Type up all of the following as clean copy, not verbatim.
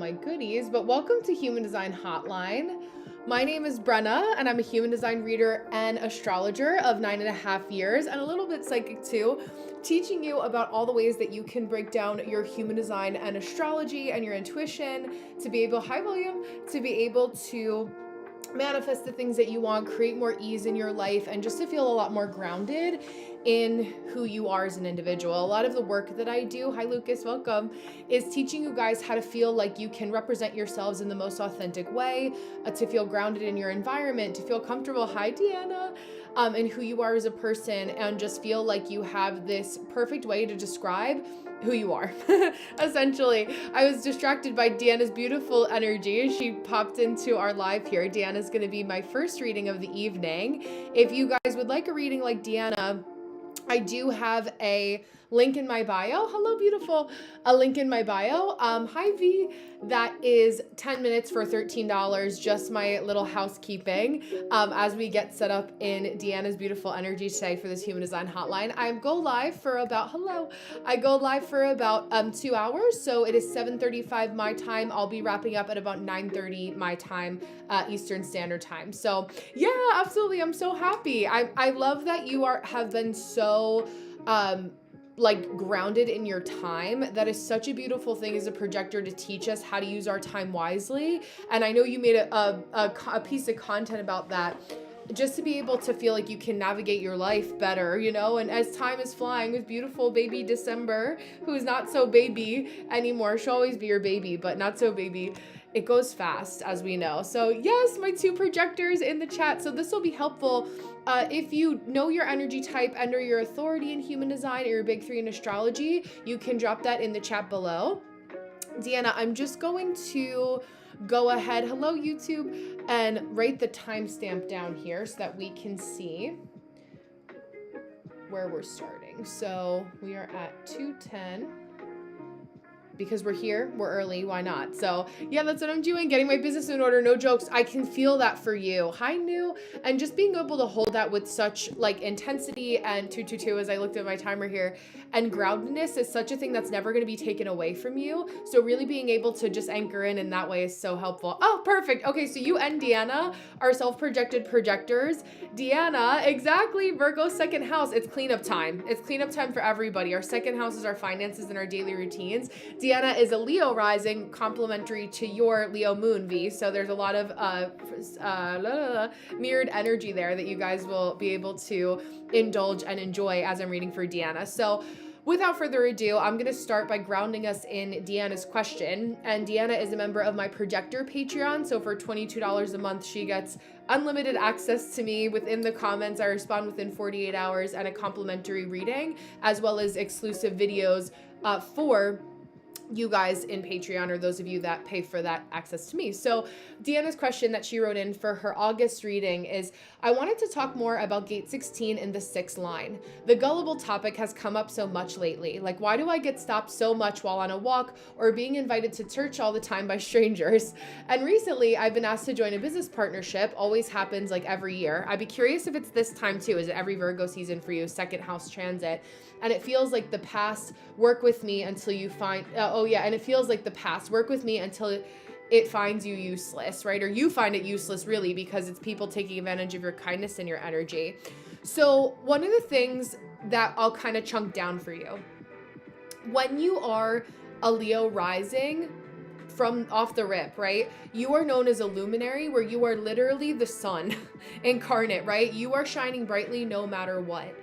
my goodies, but welcome to Human Design Hotline. My name is Brenna, and I'm a human design reader and astrologer of 9.5 years, and a little bit psychic too, teaching you about all the ways that you can break down your human design and astrology and your intuition to be able, high volume, to be able to manifest the things that you want, create more ease in your life, and just to feel a lot more grounded in who you are as an individual. A lot of the work that I do, hi Lucas, welcome, is teaching you guys how to feel like you can represent yourselves in the most authentic way, to feel grounded in your environment, to feel comfortable, hi Deanna, in who you are as a person, and just feel like you have this perfect way to describe who you are. Essentially, I was distracted by Deanna's beautiful energy. She popped into our live here. Deanna's going to be my first reading of the evening. If you guys would like a reading like Deanna, I do have a link in my bio. Hello, beautiful. A link in my bio. Hi, V. That is 10 minutes for $13. Just my little housekeeping as we get set up in Deanna's beautiful energy today for this Human Design Hotline. I go live for about, 2 hours. So it is 7:35 my time. I'll be wrapping up at about 9:30 my time, Eastern Standard Time. So yeah, absolutely. I'm so happy. I love that you have been so, grounded in your time. That is such a beautiful thing as a projector, to teach us how to use our time wisely. And I know you made a piece of content about that, just to be able to feel like you can navigate your life better, and as time is flying with beautiful baby December, who's not so baby anymore. She'll always be your baby, but not so baby. It goes fast, as we know. So yes, my two projectors in the chat. So this will be helpful if you know your energy type and or your authority in human design or your big three in astrology. You can drop that in the chat below. Deanna, I'm just going to go ahead, hello YouTube, and write the timestamp down here so that we can see where we're starting. So we are at 2:10. Because we're here, we're early, why not? So yeah, that's what I'm doing, getting my business in order, no jokes. I can feel that for you. Hi, New. And just being able to hold that with such intensity and 222 as I looked at my timer here, and groundedness is such a thing that's never gonna be taken away from you. So really being able to just anchor in that way is so helpful. Oh, perfect. Okay, so you and Deanna are self-projected projectors. Deanna, exactly, Virgo's second house. It's cleanup time. It's cleanup time for everybody. Our second house is our finances and our daily routines. Deanna is a Leo rising, complementary to your Leo moon, V. So there's a lot of mirrored energy there that you guys will be able to indulge and enjoy as I'm reading for Deanna. So without further ado, I'm going to start by grounding us in Deanna's question. And Deanna is a member of my projector Patreon. So for $22 a month, she gets unlimited access to me within the comments. I respond within 48 hours and a complimentary reading, as well as exclusive videos for you guys in Patreon, or those of you that pay for that access to me. So Deanna's question that she wrote in for her August reading is, I wanted to talk more about gate 16 in the 6th line. The gullible topic has come up so much lately. Like, why do I get stopped so much while on a walk or being invited to church all the time by strangers? And recently I've been asked to join a business partnership. Always happens every year. I'd be curious if it's this time too. Is it every Virgo season for you? Second house transit. And it feels like the past, work with me until you find, and it feels like the past, work with me until it finds you useless, right? Or you find it useless, really, because it's people taking advantage of your kindness and your energy. So one of the things that I'll kind of chunk down for you, when you are a Leo rising, from off the rip, right? You are known as a luminary, where you are literally the sun incarnate, right? You are shining brightly no matter what.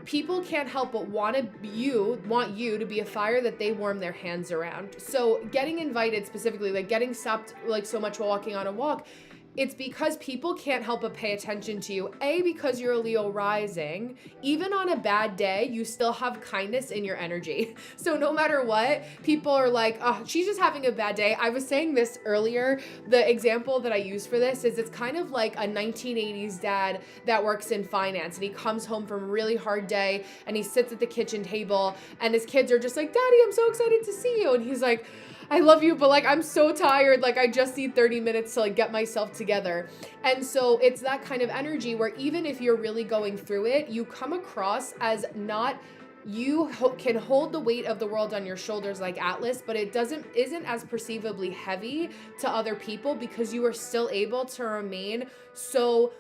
People can't help but want you to be a fire that they warm their hands around. So getting invited specifically, getting stopped so much while walking on a walk, it's because people can't help but pay attention to you. Because you're a Leo rising, even on a bad day, you still have kindness in your energy. So no matter what, people are like, oh, she's just having a bad day. I was saying this earlier. The example that I use for this is, it's kind of like a 1980s dad that works in finance, and he comes home from a really hard day and he sits at the kitchen table and his kids are just like, Daddy, I'm so excited to see you. And he's like, I love you, but I'm so tired. I just need 30 minutes to get myself together. And so it's that kind of energy where even if you're really going through it, you come across as not you can hold the weight of the world on your shoulders like Atlas, but it isn't as perceivably heavy to other people because you are still able to remain so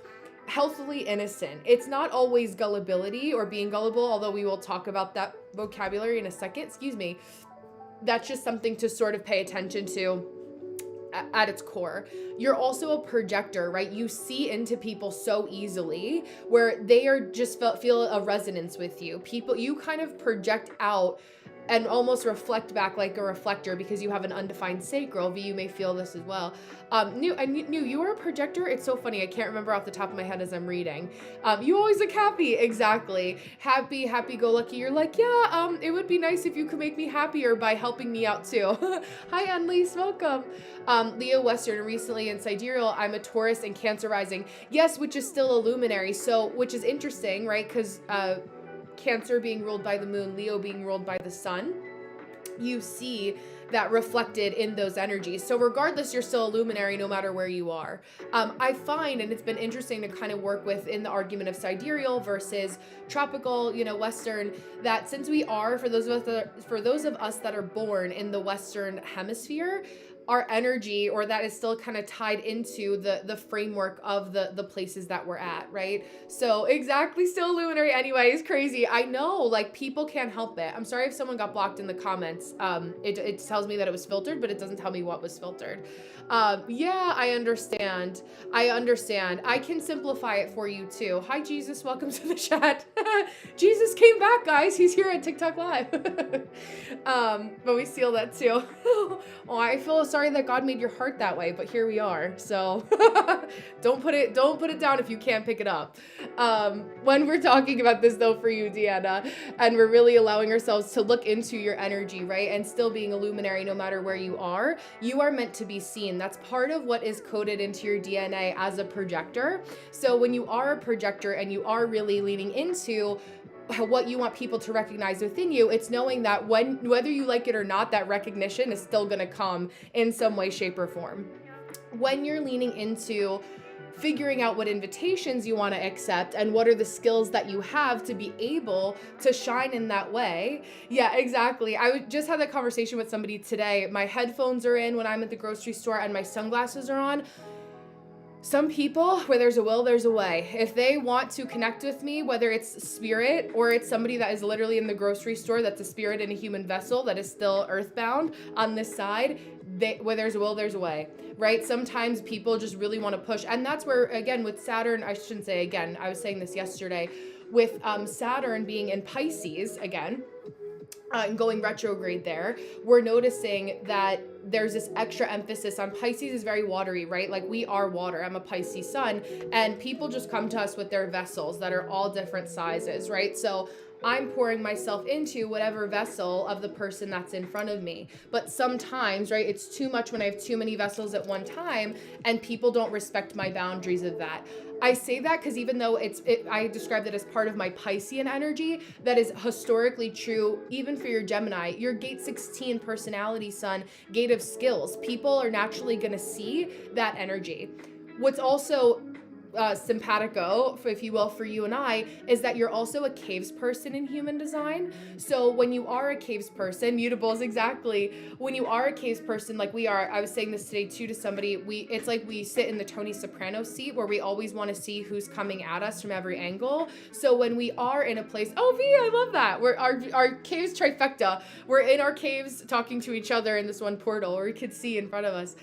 healthily innocent. It's not always gullibility or being gullible, although we will talk about that vocabulary in a second. Excuse me. That's just something to sort of pay attention to at its core. You're also a projector, right? You see into people so easily where they are just feel a resonance with you. People, you kind of project out and almost reflect back like a reflector because you have an undefined sacral. V, you may feel this as well. New, you are a projector. It's so funny. I can't remember off the top of my head as I'm reading. You always look happy. Exactly. Happy go lucky. You're like, yeah, it would be nice if you could make me happier by helping me out too. Hi, Annalise. Welcome. Leo Western, recently in Sidereal, I'm a Taurus and Cancer rising. Yes, which is still a luminary. So, which is interesting, right? Because, Cancer being ruled by the moon, Leo being ruled by the sun, you see that reflected in those energies. So regardless, you're still a luminary no matter where you are. I find, and it's been interesting to kind of work with in the argument of sidereal versus tropical, Western, that since we are, for those of us that are born in the Western hemisphere, our energy, or that is still kind of tied into the framework of the places that we're at, right? So exactly, still luminary anyway. It's crazy. I know, like, people can't help it. I'm sorry if someone got blocked in the comments. It tells me that it was filtered, but it doesn't tell me what was filtered. Yeah, I understand. I can simplify it for you too. Hi, Jesus. Welcome to the chat. Jesus came back, guys. He's here at TikTok Live. But we seal that too. Oh, I feel sorry that God made your heart that way, but here we are. So don't put it down if you can't pick it up. When we're talking about this though for you, Deanna, and we're really allowing ourselves to look into your energy, right? And still being a luminary no matter where you are meant to be seen. That's part of what is coded into your DNA as a projector. So when you are a projector and you are really leaning into what you want people to recognize within you, it's knowing that whether you like it or not, that recognition is still going to come in some way, shape, or form. When you're leaning into figuring out what invitations you want to accept and what are the skills that you have to be able to shine in that way. Yeah, exactly. I just had that conversation with somebody today. My headphones are in when I'm at the grocery store and my sunglasses are on. Some people, where there's a will, there's a way. If they want to connect with me, whether it's spirit or it's somebody that is literally in the grocery store that's a spirit in a human vessel that is still earthbound on this side, where there's a will, there's a way, right? Sometimes people just really want to push. And that's where, again, with Saturn, I shouldn't say again, I was saying this yesterday, with Saturn being in Pisces again, and going retrograde there, we're noticing that there's this extra emphasis on Pisces is very watery, right? Like we are water. I'm a Pisces sun, and people just come to us with their vessels that are all different sizes, right? So I'm pouring myself into whatever vessel of the person that's in front of me. But sometimes, right, it's too much when I have too many vessels at one time and people don't respect my boundaries of that. I say that because even though I described it as part of my Piscean energy, that is historically true even for your Gemini. Your gate 16 personality sun, gate of skills. People are naturally going to see that energy. What's also simpatico, if you will, for you and I, is that you're also a caves person in human design. So when you are a caves person, mutables, exactly. When you are a caves person, like we are, I was saying this today too to somebody, it's like we sit in the Tony Soprano seat where we always want to see who's coming at us from every angle. So when we are in a place, oh V, I love that. We're our caves trifecta. We're in our caves talking to each other in this one portal where we could see in front of us.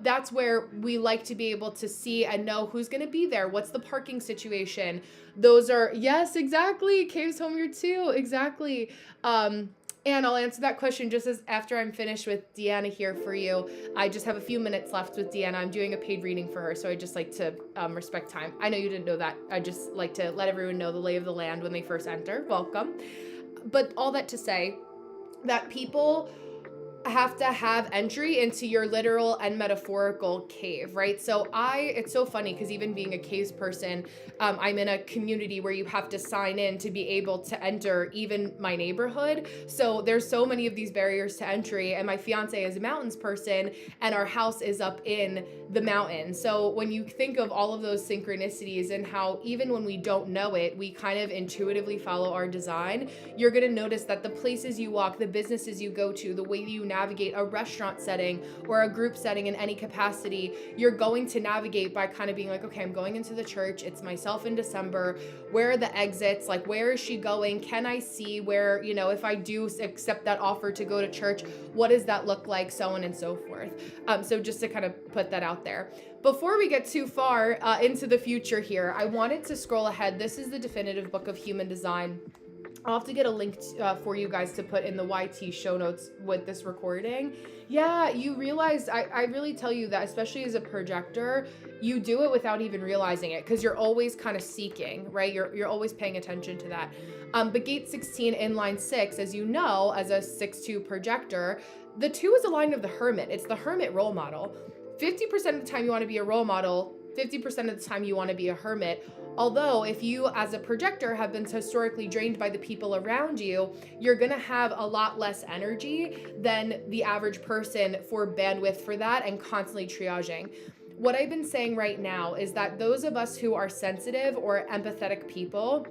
That's where we like to be able to see and know who's going to be there. What's the parking situation? Those are, yes, exactly. Caves home here too. Exactly. And I'll answer that question just as after I'm finished with Deanna here for you. I just have a few minutes left with Deanna. I'm doing a paid reading for her, so I just like to respect time. I know you didn't know that. I just like to let everyone know the lay of the land when they first enter. Welcome. But all that to say that people have to have entry into your literal and metaphorical cave, right? So it's so funny because even being a caves person, I'm in a community where you have to sign in to be able to enter even my neighborhood. So there's so many of these barriers to entry, and my fiance is a mountains person, and our house is up in the mountain. So when you think of all of those synchronicities and how even when we don't know it, we kind of intuitively follow our design, you're going to notice that the places you walk, the businesses you go to, the way you navigate a restaurant setting or a group setting in any capacity, you're going to navigate by kind of being like, okay, I'm going into the church. It's myself in December. Where are the exits? Like, where is she going? Can I see where, if I do accept that offer to go to church, what does that look like? So on and so forth. So just to kind of put that out there. Before we get too far into the future here, I wanted to scroll ahead. This is the definitive book of human design. I'll have to get a link for you guys to put in the YT show notes with this recording. Yeah, you realize, I really tell you that, especially as a projector, you do it without even realizing it because you're always kind of seeking, right? You're always paying attention to that. But gate 16 in line 6, as you know, as a 6-2 projector, the 2 is aligned with the hermit. It's the hermit role model. 50% of the time you want to be a role model, 50% of the time you want to be a hermit. Although if you as a projector have been historically drained by the people around you, you're going to have a lot less energy than the average person for bandwidth for that and constantly triaging. What I've been saying right now is that those of us who are sensitive or empathetic people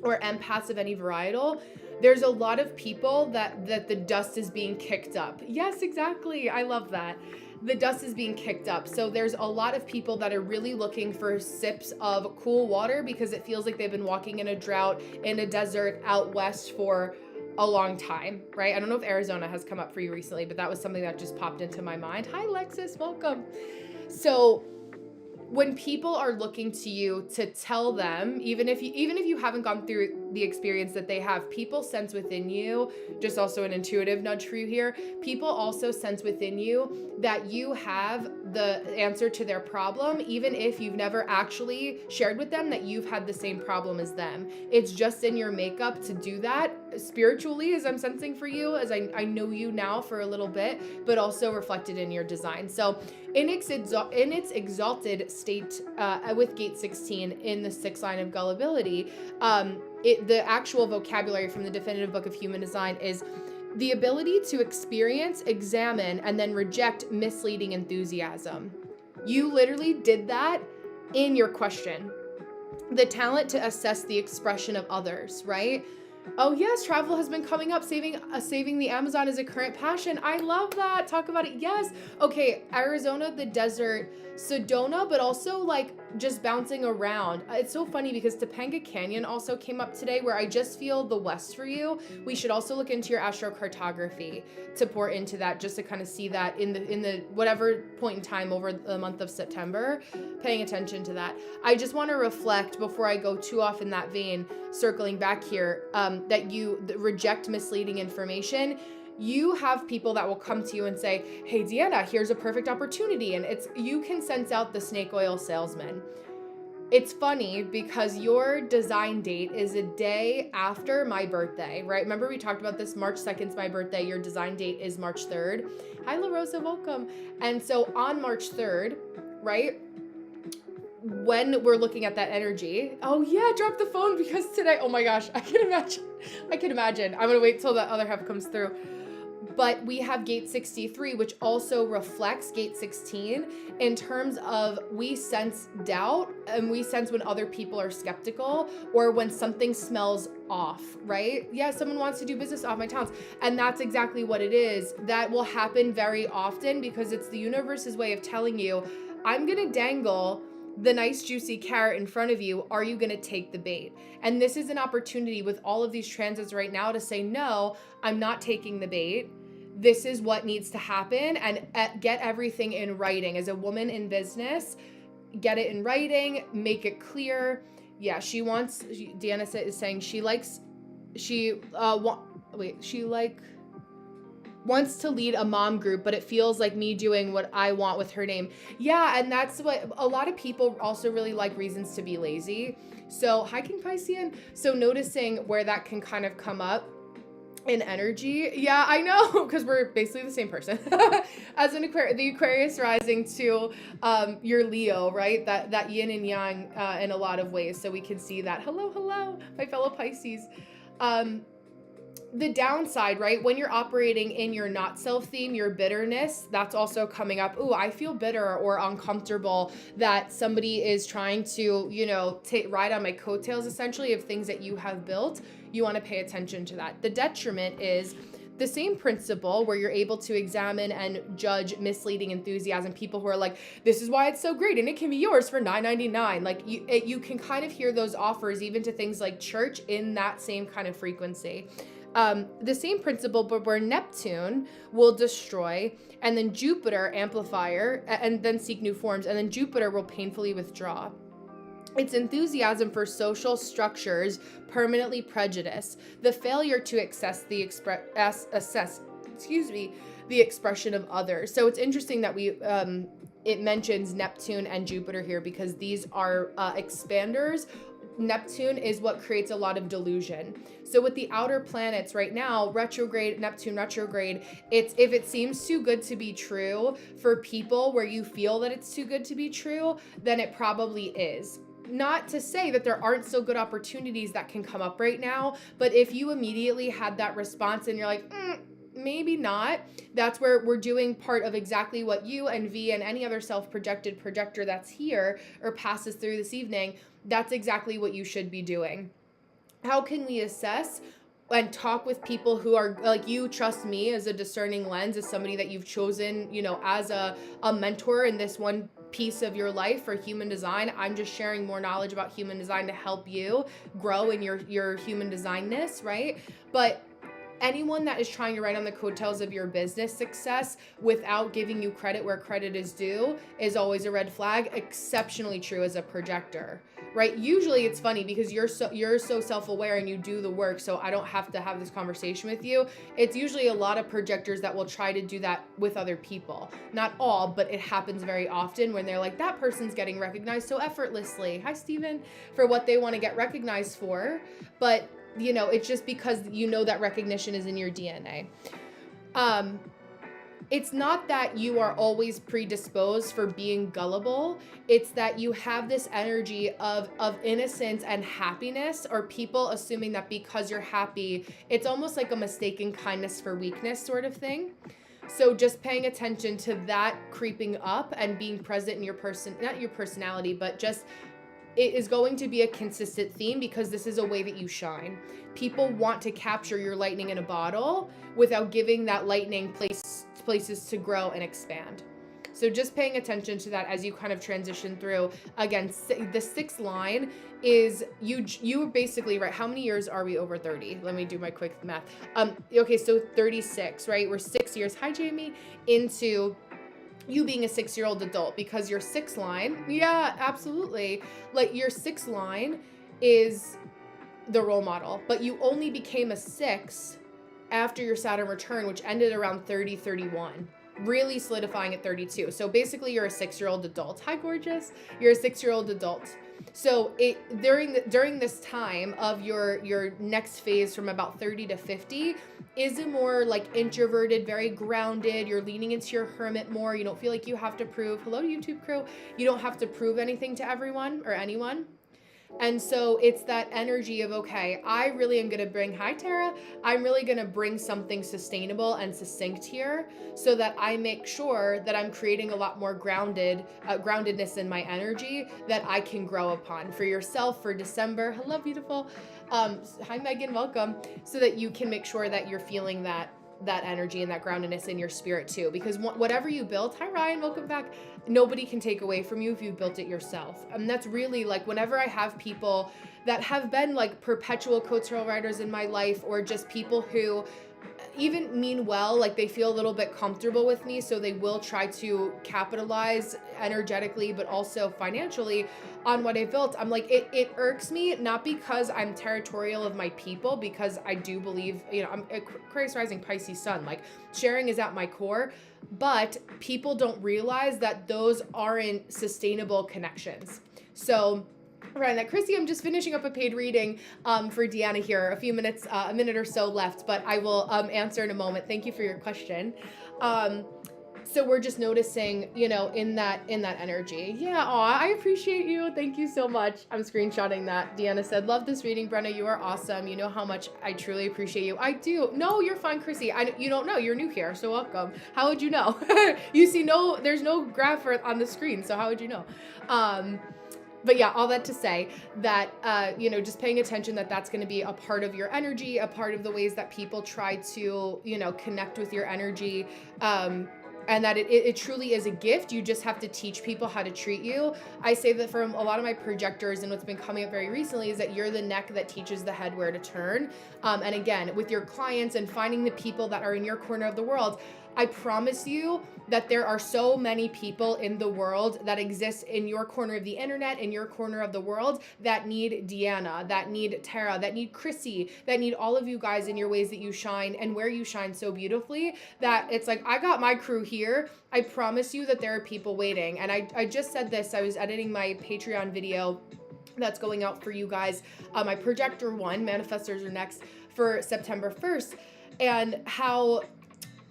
or empaths of any varietal, there's a lot of people that the dust is being kicked up. Yes, exactly. I love that. The dust is being kicked up. So there's a lot of people that are really looking for sips of cool water because it feels like they've been walking in a drought in a desert out west for a long time, right? I don't know if Arizona has come up for you recently, but that was something that just popped into my mind. Hi, Lexus, welcome. So when people are looking to you to tell them, even if you haven't gone through the experience that they have, people sense within you, just also an intuitive nudge for you here, people also sense within you that you have the answer to their problem, even if you've never actually shared with them that you've had the same problem as them. It's just in your makeup to do that spiritually, as I'm sensing for you, as I know you now for a little bit, but also reflected in your design. So in its exalted state with gate 16 in the 6th line of gullibility, the actual vocabulary from the definitive book of human design is the ability to experience, examine, and then reject misleading enthusiasm. You literally did that in your question. The talent to assess the expression of others, right? Oh yes, travel has been coming up. Saving the Amazon is a current passion. I love that. Talk about it. Yes. Okay, Arizona, the desert, Sedona, but also like just bouncing around. It's so funny because Topanga Canyon also came up today, where I just feel the west for you. We should also look into your astrocartography to pour into that, just to kind of see that in the whatever point in time over the month of September, paying attention to that. I just want to reflect before I go too off in that vein, circling back here, that you reject misleading information. You have people that will come to you and say, hey, Deanna, here's a perfect opportunity. And you can sense out the snake oil salesman. It's funny because your design date is a day after my birthday, right? Remember we talked about this, March 2nd is my birthday. Your design date is March 3rd. Hi, La Rosa, welcome. And so on March 3rd, right? When we're looking at that energy, oh yeah, drop the phone because today, oh my gosh, I can imagine. I'm gonna wait till the other half comes through. But we have gate 63, which also reflects gate 16 in terms of we sense doubt and we sense when other people are skeptical or when something smells off, right? Yeah, someone wants to do business off my talents. And that's exactly what it is. That will happen very often because it's the universe's way of telling you, I'm gonna dangle the nice juicy carrot in front of you. Are you going to take the bait? And this is an opportunity with all of these transits right now to say, no, I'm not taking the bait. This is what needs to happen, and get everything in writing. As a woman in business, get it in writing, make it clear. Yeah, Deanna is saying she wants to lead a mom group, but it feels like me doing what I want with her name. Yeah, and that's what a lot of people also really like, reasons to be lazy. So hi, King Piscean. So noticing where that can kind of come up in energy. Yeah, I know, because we're basically the same person. As an the Aquarius rising to your Leo, right? That yin and yang in a lot of ways. So we can see that. Hello, my fellow Pisces. Um, the downside, right? When you're operating in your not self theme, your bitterness, that's also coming up. Ooh, I feel bitter or uncomfortable that somebody is trying to, ride on my coattails essentially of things that you have built. You want to pay attention to that. The detriment is the same principle where you're able to examine and judge misleading enthusiasm, people who are like, this is why it's so great and it can be yours for $9.99. Like you can kind of hear those offers even to things like church in that same kind of frequency. The same principle, but where Neptune will destroy, and then Jupiter amplifier, and then seek new forms, and then Jupiter will painfully withdraw. Its enthusiasm for social structures permanently prejudice, the failure to assess the expression of others. So it's interesting that it mentions Neptune and Jupiter here because these are expanders. Neptune is what creates a lot of delusion. So with the outer planets right now, Neptune retrograde, if it seems too good to be true for people where you feel that it's too good to be true, then it probably is. Not to say that there aren't still good opportunities that can come up right now, but if you immediately had that response and you're like, maybe not, that's where we're doing part of exactly what you and V and any other self-projected projector that's here or passes through this evening, that's exactly what you should be doing. How can we assess and talk with people who are like, you trust me as a discerning lens, as somebody that you've chosen, as a mentor in this one piece of your life for human design. I'm just sharing more knowledge about human design to help you grow in your human designness, right? But anyone that is trying to ride on the coattails of your business success without giving you credit where credit is due is always a red flag. Exceptionally true as a projector, right? Usually it's funny because you're so self-aware and you do the work, so I don't have to have this conversation with you. It's usually a lot of projectors that will try to do that with other people. Not all, but it happens very often when they're like, that person's getting recognized so effortlessly. Hi, Steven, for what they want to get recognized for. But it's just because that recognition is in your DNA. It's not that you are always predisposed for being gullible. It's that you have this energy of innocence and happiness, or people assuming that because you're happy, it's almost like a mistaken kindness for weakness sort of thing. So just paying attention to that creeping up and being present in not your personality, but just it is going to be a consistent theme because this is a way that you shine. People want to capture your lightning in a bottle without giving that lightning places to grow and expand. So just paying attention to that as you kind of transition through. Again, the sixth line is you basically, right? How many years are we over 30? Let me do my quick math. Okay, so 36, right? We're 6 years, hi Jamie, into you being a 6-year-old adult, because your sixth line, yeah, absolutely. Like your sixth line is the role model, but you only became a 6 after your Saturn return, which ended around 30, 31, really solidifying at 32. So basically you're a 6-year-old adult. Hi, gorgeous. You're a 6-year-old adult. So during this time of your next phase from about 30 to 50 is a more like introverted, very grounded. You're leaning into your hermit more. You don't feel like you have to prove, hello YouTube crew, you don't have to prove anything to everyone or anyone. And so it's that energy of, okay, I really am going to bring, hi Tara, I'm really going to bring something sustainable and succinct here so that I make sure that I'm creating a lot more groundedness in my energy that I can grow upon for yourself for December. Hello, beautiful. Hi, Megan, welcome. So that you can make sure that you're feeling that energy and that groundedness in your spirit too, because whatever you built, hi Ryan, welcome back, nobody can take away from you if you built it yourself. And that's really like whenever I have people that have been like perpetual coattail riders in my life, or just people who even mean well, like they feel a little bit comfortable with me, so they will try to capitalize energetically but also financially on what I built. I'm like, it irks me, not because I'm territorial of my people, because I do believe, I'm Aquarius rising Pisces sun, like sharing is at my core, but people don't realize that those aren't sustainable connections. So Right, that Chrissy, I'm just finishing up a paid reading for Deanna here. A minute or so left, but I will answer in a moment. Thank you for your question. So we're just noticing, in that energy. Yeah, aw, I appreciate you. Thank you so much. I'm screenshotting that. Deanna said, love this reading, Brenna. You are awesome. You know how much I truly appreciate you. I do. No, you're fine, Chrissy. You don't know. You're new here, so welcome. How would you know? You see, there's no graph on the screen, so how would you know? But yeah, all that to say that, just paying attention that that's going to be a part of your energy, a part of the ways that people try to, connect with your energy. And that it truly is a gift. You just have to teach people how to treat you. I say that from a lot of my projectors, and what's been coming up very recently is that you're the neck that teaches the head where to turn. And again, with your clients and finding the people that are in your corner of the world, I promise you that there are so many people in the world that exist in your corner of the internet, in your corner of the world, that need Deanna, that need Tara, that need Chrissy, that need all of you guys in your ways that you shine and where you shine so beautifully, that it's like, I got my crew here. I promise you that there are people waiting. And I just said this, I was editing my Patreon video that's going out for you guys, my projector one, manifestors are next, for September 1st, and how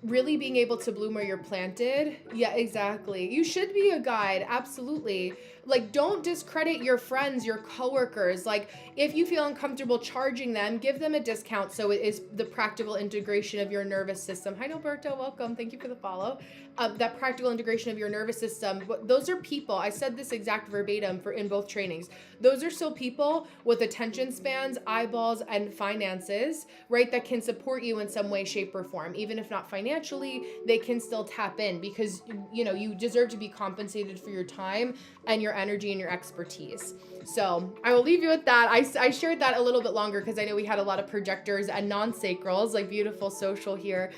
really being able to bloom where you're planted. Yeah, exactly. You should be a guide. Absolutely. Like, don't discredit your friends, your coworkers. Like, if you feel uncomfortable charging them, give them a discount so it is the practical integration of your nervous system. Hi, Noberto. Welcome. Thank you for the follow. That practical integration of your nervous system. Those are people. I said this exact verbatim in both trainings. Those are still people with attention spans, eyeballs, and finances, right? That can support you in some way, shape, or form. Even if not financially, they can still tap in because, you deserve to be compensated for your time and your energy and your expertise. So I will leave you with that. I shared that a little bit longer because I know we had a lot of projectors and non-sacrals, like beautiful social here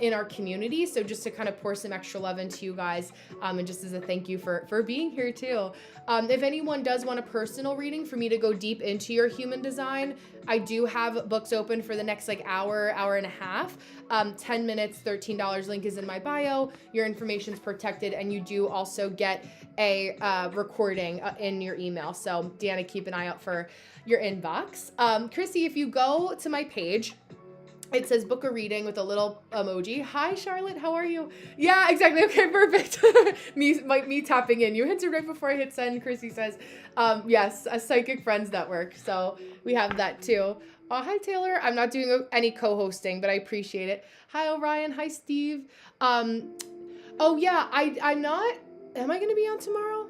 in our community. So just to kind of pour some extra love into you guys, and just as a thank you for being here too. If anyone does want a personal reading for me to go deep into your human design, I do have books open for the next hour and a half. 10 minutes, $13. Link is in my bio. Your information's protected, and you do also get a recording in your email. So Deanna, keep an eye out for your inbox. Chrissy, if you go to my page, it says book a reading with a little emoji. Hi, Charlotte. How are you? Yeah, exactly. Okay, perfect. me tapping in. You answered right before I hit send. Chrissy says, yes, a Psychic Friends Network. So we have that too. Oh, hi, Taylor. I'm not doing any co-hosting, but I appreciate it. Hi, Orion. Hi, Steve. Oh, yeah, I'm not. Am I going to be on tomorrow?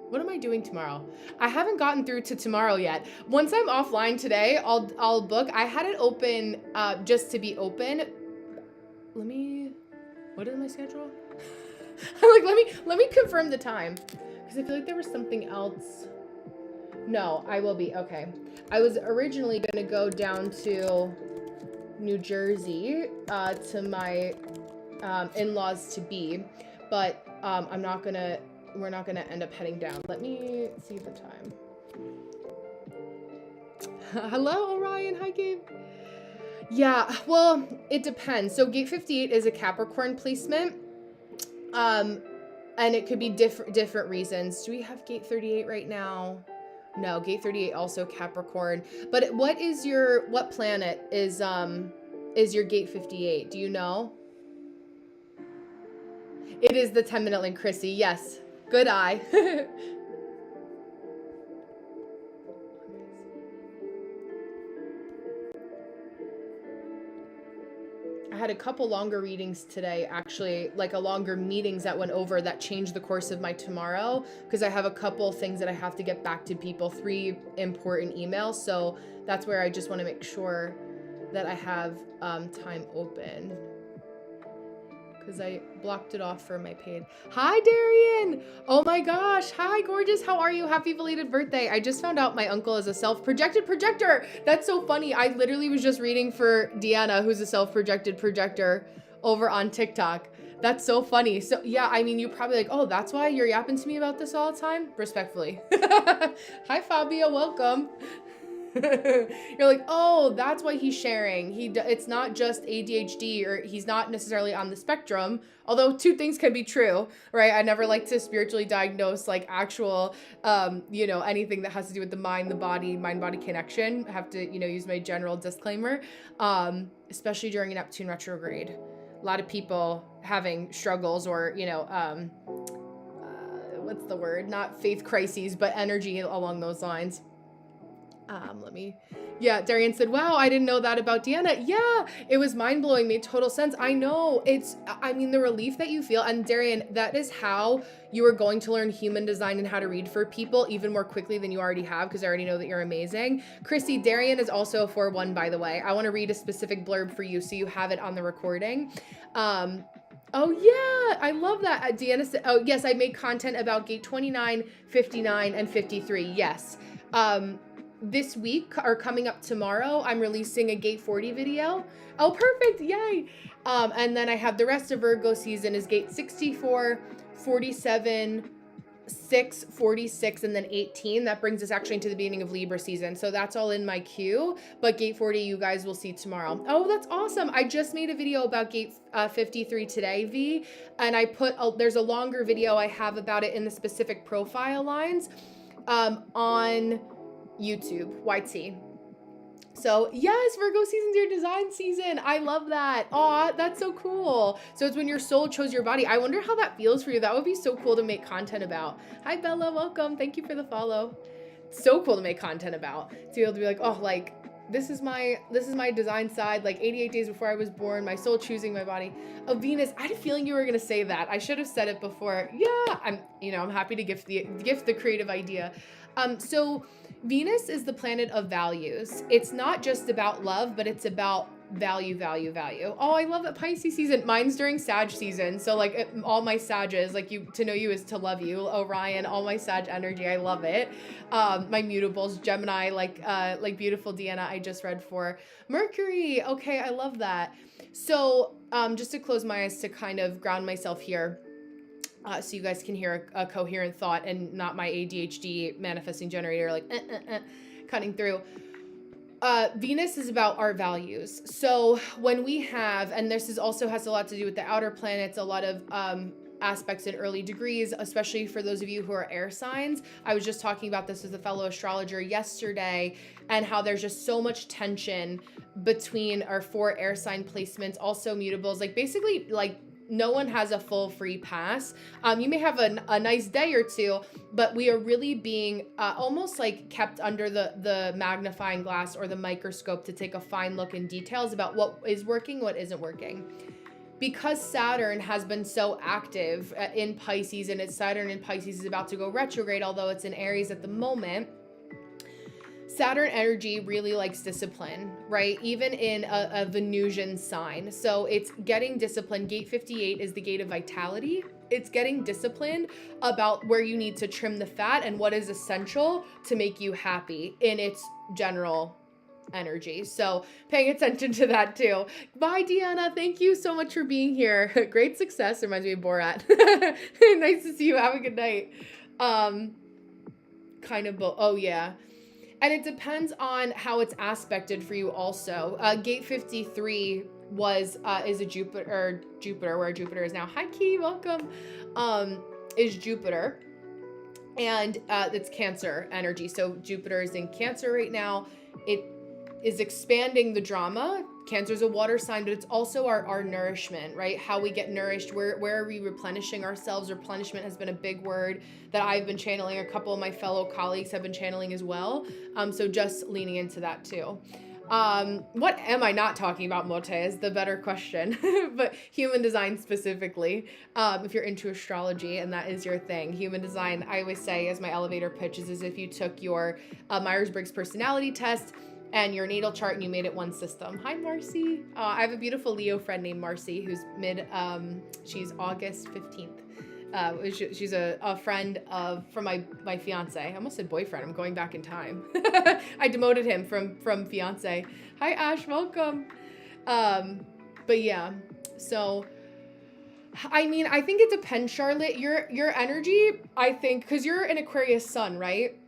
What am I doing tomorrow? I haven't gotten through to tomorrow yet. Once I'm offline today, I'll book. I had it open just to be open. What is my schedule? I'm like, let me confirm the time, because I feel like there was something else. No, I will be. Okay. I was originally going to go down to New Jersey to my in-laws to be, but we're not gonna end up heading down. Let me see the time. Hello, Orion. Hi, Gabe. Yeah, well, it depends. So gate 58 is a Capricorn placement. And it could be different reasons. Do we have gate 38 right now? No, gate 38 also Capricorn. But what planet is your gate 58? Do you know? It is the 10-minute link, Chrissy. Yes. Good eye. I had a couple longer readings today, actually, like a longer meetings that went over that changed the course of my tomorrow, because I have a couple things that I have to get back to people, 3 important emails. So that's where I just want to make sure that I have time open, because I blocked it off for my paid. Hi, Darian. Oh my gosh. Hi, gorgeous. How are you? Happy belated birthday. I just found out my uncle is a self-projected projector. That's so funny. I literally was just reading for Deanna, who's a self-projected projector over on TikTok. That's so funny. So yeah, I mean, you're probably like, oh, that's why you're yapping to me about this all the time? Respectfully. Hi, Fabio. Welcome. You're like, oh, that's why he's sharing. It's not just ADHD, or he's not necessarily on the spectrum, although two things can be true, right? I never like to spiritually diagnose like actual, anything that has to do with the mind body connection. I have to, use my general disclaimer, especially during a Neptune retrograde. A lot of people having struggles, or, what's the word? Not faith crises, but energy along those lines. Darian said, wow, I didn't know that about Deanna. Yeah, it was mind-blowing, made total sense. I know, the relief that you feel, and Darian, that is how you are going to learn human design and how to read for people even more quickly than you already have, because I already know that you're amazing. Chrissy, Darian is also a 4-1, by the way. I want to read a specific blurb for you so you have it on the recording. Oh yeah, I love that. Deanna said, oh yes, I made content about gate 29, 59, and 53. Yes. This week, or coming up tomorrow, I'm releasing a gate 40 video. Oh, perfect. Yay. And then I have the rest of Virgo season is gate 64, 47, 6, 46, and then 18. That brings us actually into the beginning of Libra season. So that's all in my queue. But gate 40, you guys will see tomorrow. Oh, that's awesome. I just made a video about gate 53 today, V. And I there's a longer video I have about it in the specific profile lines on YouTube, YT. So yes, Virgo season's your design season. I love that. Aw, that's so cool. So it's when your soul chose your body. I wonder how that feels for you. That would be so cool to make content about. Hi Bella, welcome. Thank you for the follow. So cool to make content about. To be able to be like, oh, like this is my design side, like 88 days before I was born, my soul choosing my body. Oh, Venus, I had a feeling you were gonna say that. I should have said it before. Yeah, I'm happy to gift the creative idea. So Venus is the planet of values. It's not just about love, but it's about value. Oh, I love that Pisces season. Mine's during Sag season. So like all my Sages, like to know you is to love you. Orion, all my Sag energy. I love it. My mutables, Gemini, like beautiful Deanna I just read for. Mercury. Okay. I love that. So, just to close my eyes to kind of ground myself here. So you guys can hear a coherent thought and not my ADHD manifesting generator like cutting through. Venus is about our values. So when we have, and this also has a lot to do with the outer planets, a lot of aspects in early degrees, especially for those of you who are air signs. I was just talking about this with a fellow astrologer yesterday, and how there's just so much tension between our 4 air sign placements, also mutables, like basically like no one has a full free pass. You may have a nice day or two, but we are really being almost like kept under the magnifying glass or the microscope to take a fine look in details about what is working, what isn't working. Because Saturn has been so active in Pisces, and Saturn in Pisces is about to go retrograde, although it's in Aries at the moment, Saturn energy really likes discipline, right? Even in a Venusian sign. So it's getting disciplined. Gate 58 is the gate of vitality. It's getting disciplined about where you need to trim the fat and what is essential to make you happy in its general energy. So paying attention to that too. Bye, Deanna. Thank you so much for being here. Great success. Reminds me of Borat. Nice to see you. Have a good night. Oh yeah. And it depends on how it's aspected for you also. Gate 53 is a Jupiter, where Jupiter is now. Hi, Key, welcome. Is Jupiter. And it's Cancer energy. So Jupiter is in Cancer right now. It is expanding the drama. Cancer is a water sign, but it's also our nourishment, right? How we get nourished. Where are we replenishing ourselves? Replenishment has been a big word that I've been channeling. A couple of my fellow colleagues have been channeling as well. So just leaning into that too. What am I not talking about, Mote, is the better question, but human design specifically, if you're into astrology and that is your thing. Human design, I always say as my elevator pitch, is as if you took your Myers-Briggs personality test and your natal chart and you made it one system. Hi, Marcy. I have a beautiful Leo friend named Marcy who's she's August 15th. She's a friend from my fiance. I almost said boyfriend. I'm going back in time. I demoted him from fiance. Hi, Ash. Welcome. But yeah, so I mean, I think it depends, Charlotte. Your energy, I think, because you're an Aquarius sun, right?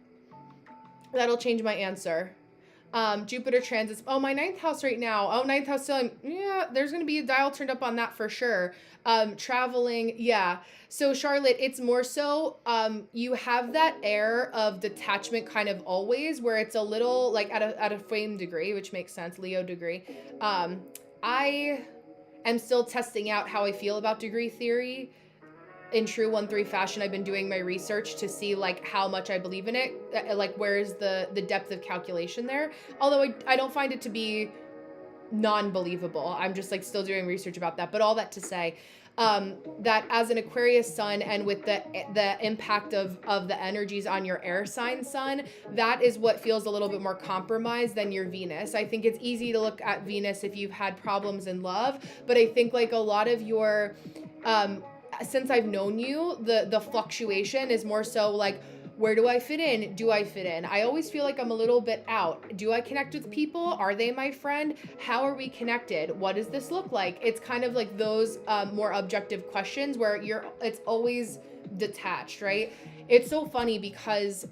That'll change my answer. Jupiter transits. Oh, my ninth house right now. Oh, ninth house still. Yeah, there's going to be a dial turned up on that for sure. Traveling. Yeah. So Charlotte, it's more so, you have that air of detachment kind of always, where it's a little like at a flame degree, which makes sense. Leo degree. I am still testing out how I feel about degree theory in true 1-3 fashion. I've been doing my research to see like how much I believe in it, like where is the depth of calculation there. Although I don't find it to be non-believable. I'm just like still doing research about that. But all that to say, that as an Aquarius sun, and with the impact of the energies on your air sign sun, that is what feels a little bit more compromised than your Venus. I think it's easy to look at Venus if you've had problems in love, but I think like a lot of your since I've known you, the fluctuation is more so like, where do I fit in? Do I fit in? I always feel like I'm a little bit out. Do I connect with people? Are they my friend? How are we connected? What does this look like? It's kind of like those more objective questions where it's always detached, right? It's so funny because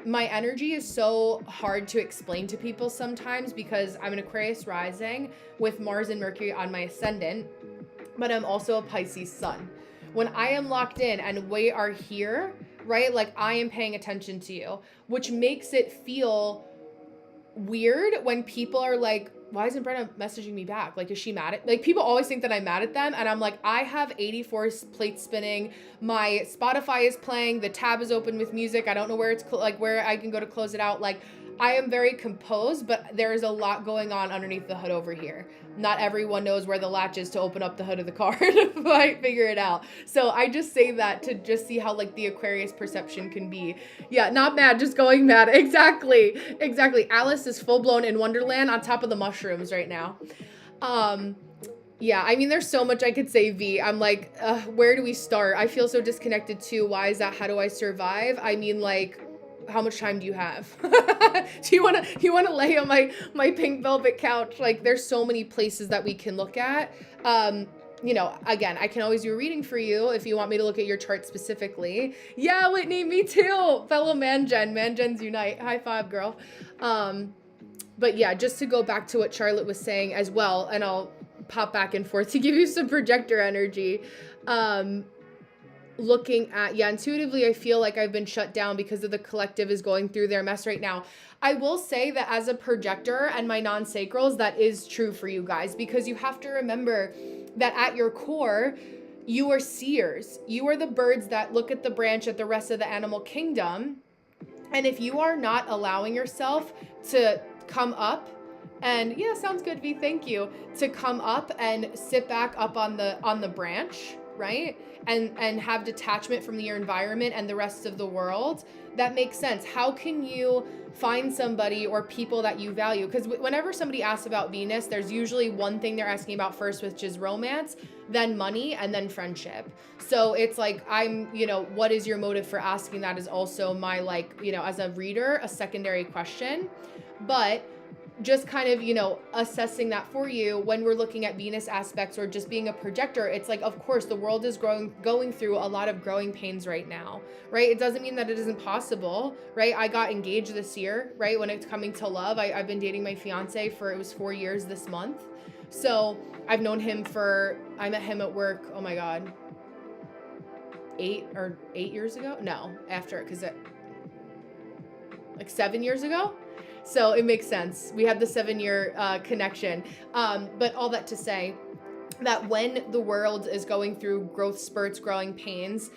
my energy is so hard to explain to people sometimes, because I'm an Aquarius rising with Mars and Mercury on my ascendant, but I'm also a Pisces sun. When I am locked in and we are here, right? Like I am paying attention to you, which makes it feel weird when people are like, why isn't Brenna messaging me back? Like, is she mad at, like, people always think that I'm mad at them. And I'm like, I have 84 plates spinning. My Spotify is playing. The tab is open with music. I don't know where it's where I can go to close it out. Like, I am very composed, but there is a lot going on underneath the hood over here. Not everyone knows where the latch is to open up the hood of the car to might figure it out. So I just say that to just see how like the Aquarius perception can be. Yeah, not mad, just going mad. Exactly. Alice is full blown in Wonderland on top of the mushrooms right now. Yeah, I mean, there's so much I could say, V. I'm like, where do we start? I feel so disconnected too. Why is that? How do I survive? I mean, like, how much time do you have? Do you want to lay on my pink velvet couch? Like, there's so many places that we can look at. You know, again, I can always do a reading for you if you want me to look at your chart specifically. Yeah, Whitney, me too. Fellow Mangens unite. High five, girl. But yeah, just to go back to what Charlotte was saying as well, and I'll pop back and forth to give you some projector energy. Looking at, intuitively, I feel like I've been shut down because of the collective is going through their mess right now. I will say that as a projector and my non-sacrals, that is true for you guys, because you have to remember that at your core, you are seers. You are the birds that look at the branch at the rest of the animal kingdom. And if you are not allowing yourself to come up and, yeah, sounds good, V, thank you, to come up and sit back up on the branch, right? And have detachment from your environment and the rest of the world, that makes sense. How can you find somebody or people that you value? Because whenever somebody asks about Venus, there's usually one thing they're asking about first, which is romance, then money, and then friendship. So it's like, what is your motive for asking that is also my, like, as a reader, a secondary question. But just kind of, assessing that for you when we're looking at Venus aspects or just being a projector, it's like, of course, the world is going through a lot of growing pains right now, right? It doesn't mean that it isn't possible, right? I got engaged this year, right? When it's coming to love, I've been dating my fiance it was 4 years this month. So I've known him I met him at work, oh my God, 8 years ago? No, after, because like 7 years ago. So it makes sense. We had the 7-year connection. But all that to say that when the world is going through growth spurts, growing pains,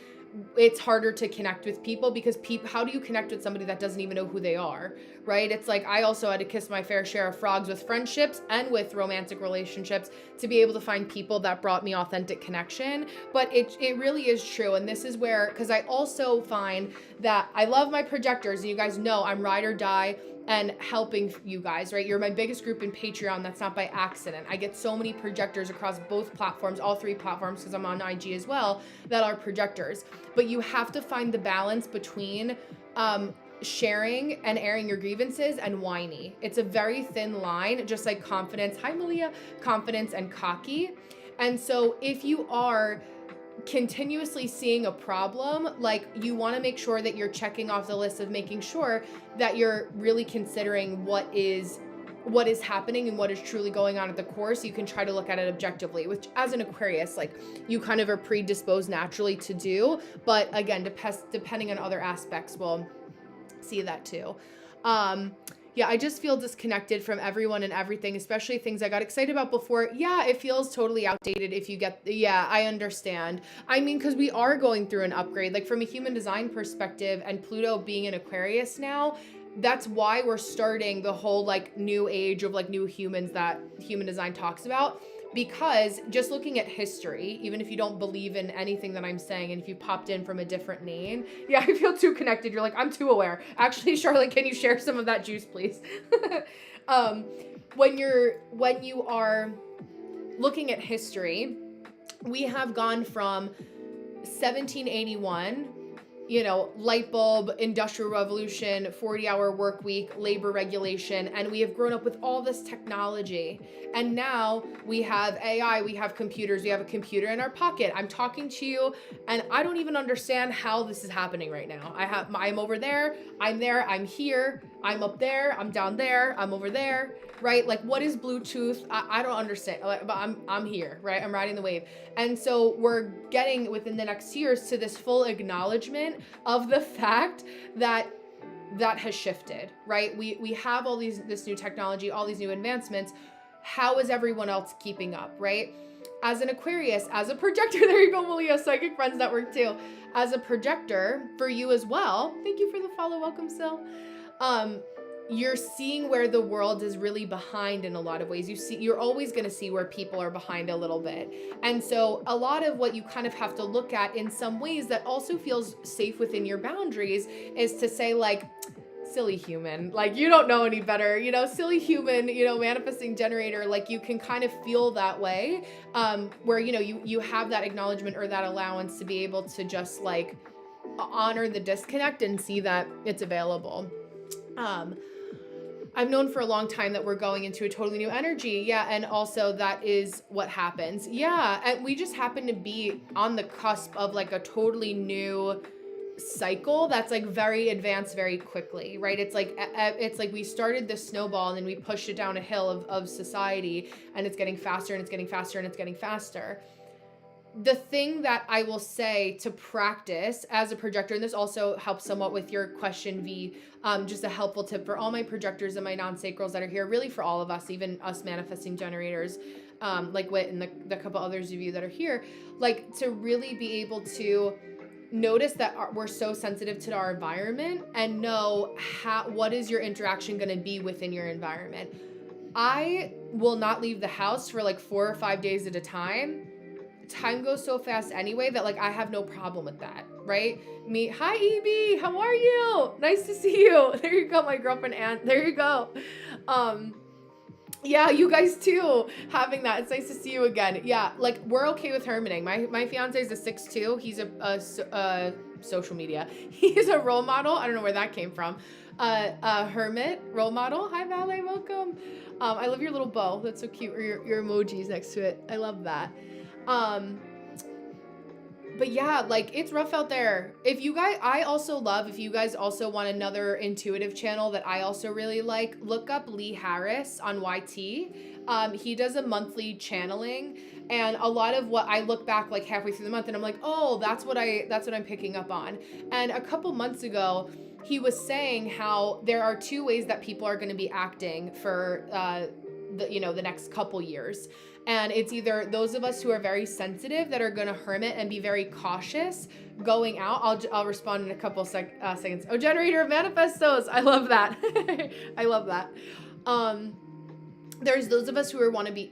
it's harder to connect with people because how do you connect with somebody that doesn't even know who they are, right? It's like I also had to kiss my fair share of frogs with friendships and with romantic relationships to be able to find people that brought me authentic connection. But it really is true. And this is where, because I also find that I love my projectors, and you guys know I'm ride or die and helping you guys, right? You're my biggest group in Patreon. That's not by accident. I get so many projectors across both platforms, all 3 platforms, because I'm on IG as well, that are projectors. But you have to find the balance between sharing and airing your grievances and whiny. It's a very thin line, just like confidence. Hi, Malia. Confidence and cocky. And so if you are continuously seeing a problem, like you want to make sure that you're checking off the list of making sure that you're really considering what is happening and what is truly going on at the core, so you can try to look at it objectively, which as an Aquarius, like you kind of are predisposed naturally to do, but again, depending on other aspects, we'll see that too. Yeah, I just feel disconnected from everyone and everything, especially things I got excited about before. Yeah, it feels totally outdated if you get, yeah, I understand. I mean, because we are going through an upgrade, like from a human design perspective, and Pluto being in Aquarius now, that's why we're starting the whole like new age of like new humans that human design talks about. Because just looking at history, even if you don't believe in anything that I'm saying, and if you popped in from a different name, yeah, I feel too connected. You're like, I'm too aware. Actually, Charlotte, can you share some of that juice, please? When you are looking at history, we have gone from 1781, light bulb, industrial revolution, 40-hour work week, labor regulation, and we have grown up with all this technology. And now we have AI, we have computers, we have a computer in our pocket. I'm talking to you and I don't even understand how this is happening right now. I'm over there, I'm here, I'm up there, I'm down there, I'm over there, right? Like, what is Bluetooth? I don't understand, but I'm here, right? I'm riding the wave. And so we're getting within the next years to this full acknowledgement of the fact that has shifted, right? We have all this new technology, all these new advancements. How is everyone else keeping up, right? As an Aquarius, as a projector, there you go, Malia, Psychic Friends Network too. As a projector, for you as well, thank you for the follow, welcome, Sil. You're seeing where the world is really behind in a lot of ways. You're always going to see where people are behind a little bit. And so a lot of what you kind of have to look at in some ways that also feels safe within your boundaries is to say, like, silly human, like, you don't know any better, silly human, manifesting generator, like you can kind of feel that way, where, you have that acknowledgement or that allowance to be able to just like honor the disconnect and see that it's available. I've known for a long time that we're going into a totally new energy. Yeah. And also that is what happens. Yeah. And we just happen to be on the cusp of like a totally new cycle that's like very advanced very quickly, right? It's like we started this snowball and then we pushed it down a hill of society, and it's getting faster and it's getting faster and it's getting faster. The thing that I will say to practice as a projector, and this also helps somewhat with your question, V, just a helpful tip for all my projectors and my non-sacrals that are here, really for all of us, even us manifesting generators, like Wit and the couple others of you that are here, like to really be able to notice that we're so sensitive to our environment and know what is your interaction going to be within your environment. I will not leave the house for like 4 or 5 days at a time. Time goes so fast anyway that like I have no problem with that, right? Hi EB, how are you? Nice to see you. There you go, my girlfriend Ann. There you go. Yeah, you guys too, having that. It's nice to see you again. Yeah, like we're okay with hermiting. My fiance is a 6'2". He's a social media. He's a role model. I don't know where that came from. A hermit role model. Hi Vale, welcome. I love your little bow. That's so cute. Or your emojis next to it. I love that. But yeah, like it's rough out there. If you guys also want another intuitive channel that I also really like, look up Lee Harris on YT. He does a monthly channeling, and a lot of what I look back like halfway through the month and I'm like, oh, that's what I'm picking up on. And a couple months ago, he was saying how there are 2 ways that people are going to be acting for the next couple years. And it's either those of us who are very sensitive that are going to hermit and be very cautious going out. I'll respond in a couple seconds. Oh, generator of manifestos. I love that. I love that. There's those of us who are want to be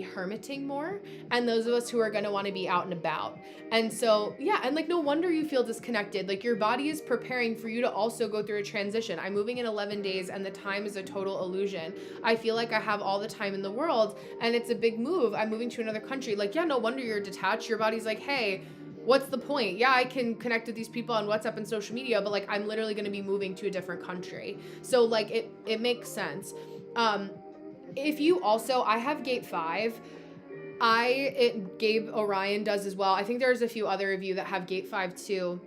hermiting more, and those of us who are going to want to be out and about. And so, yeah, and like no wonder you feel disconnected. Like your body is preparing for you to also go through a transition. I'm moving in 11 days and the time is a total illusion. I feel like I have all the time in the world and it's a big move. I'm moving to another country. Like, yeah, no wonder you're detached. Your body's like, hey, what's the point? Yeah, I can connect with these people on WhatsApp and social media, but like I'm literally going to be moving to a different country. So like it makes sense. If you also, I have gate 5. Gabe Orion does as well. I think there's a few other of you that have gate 5 too.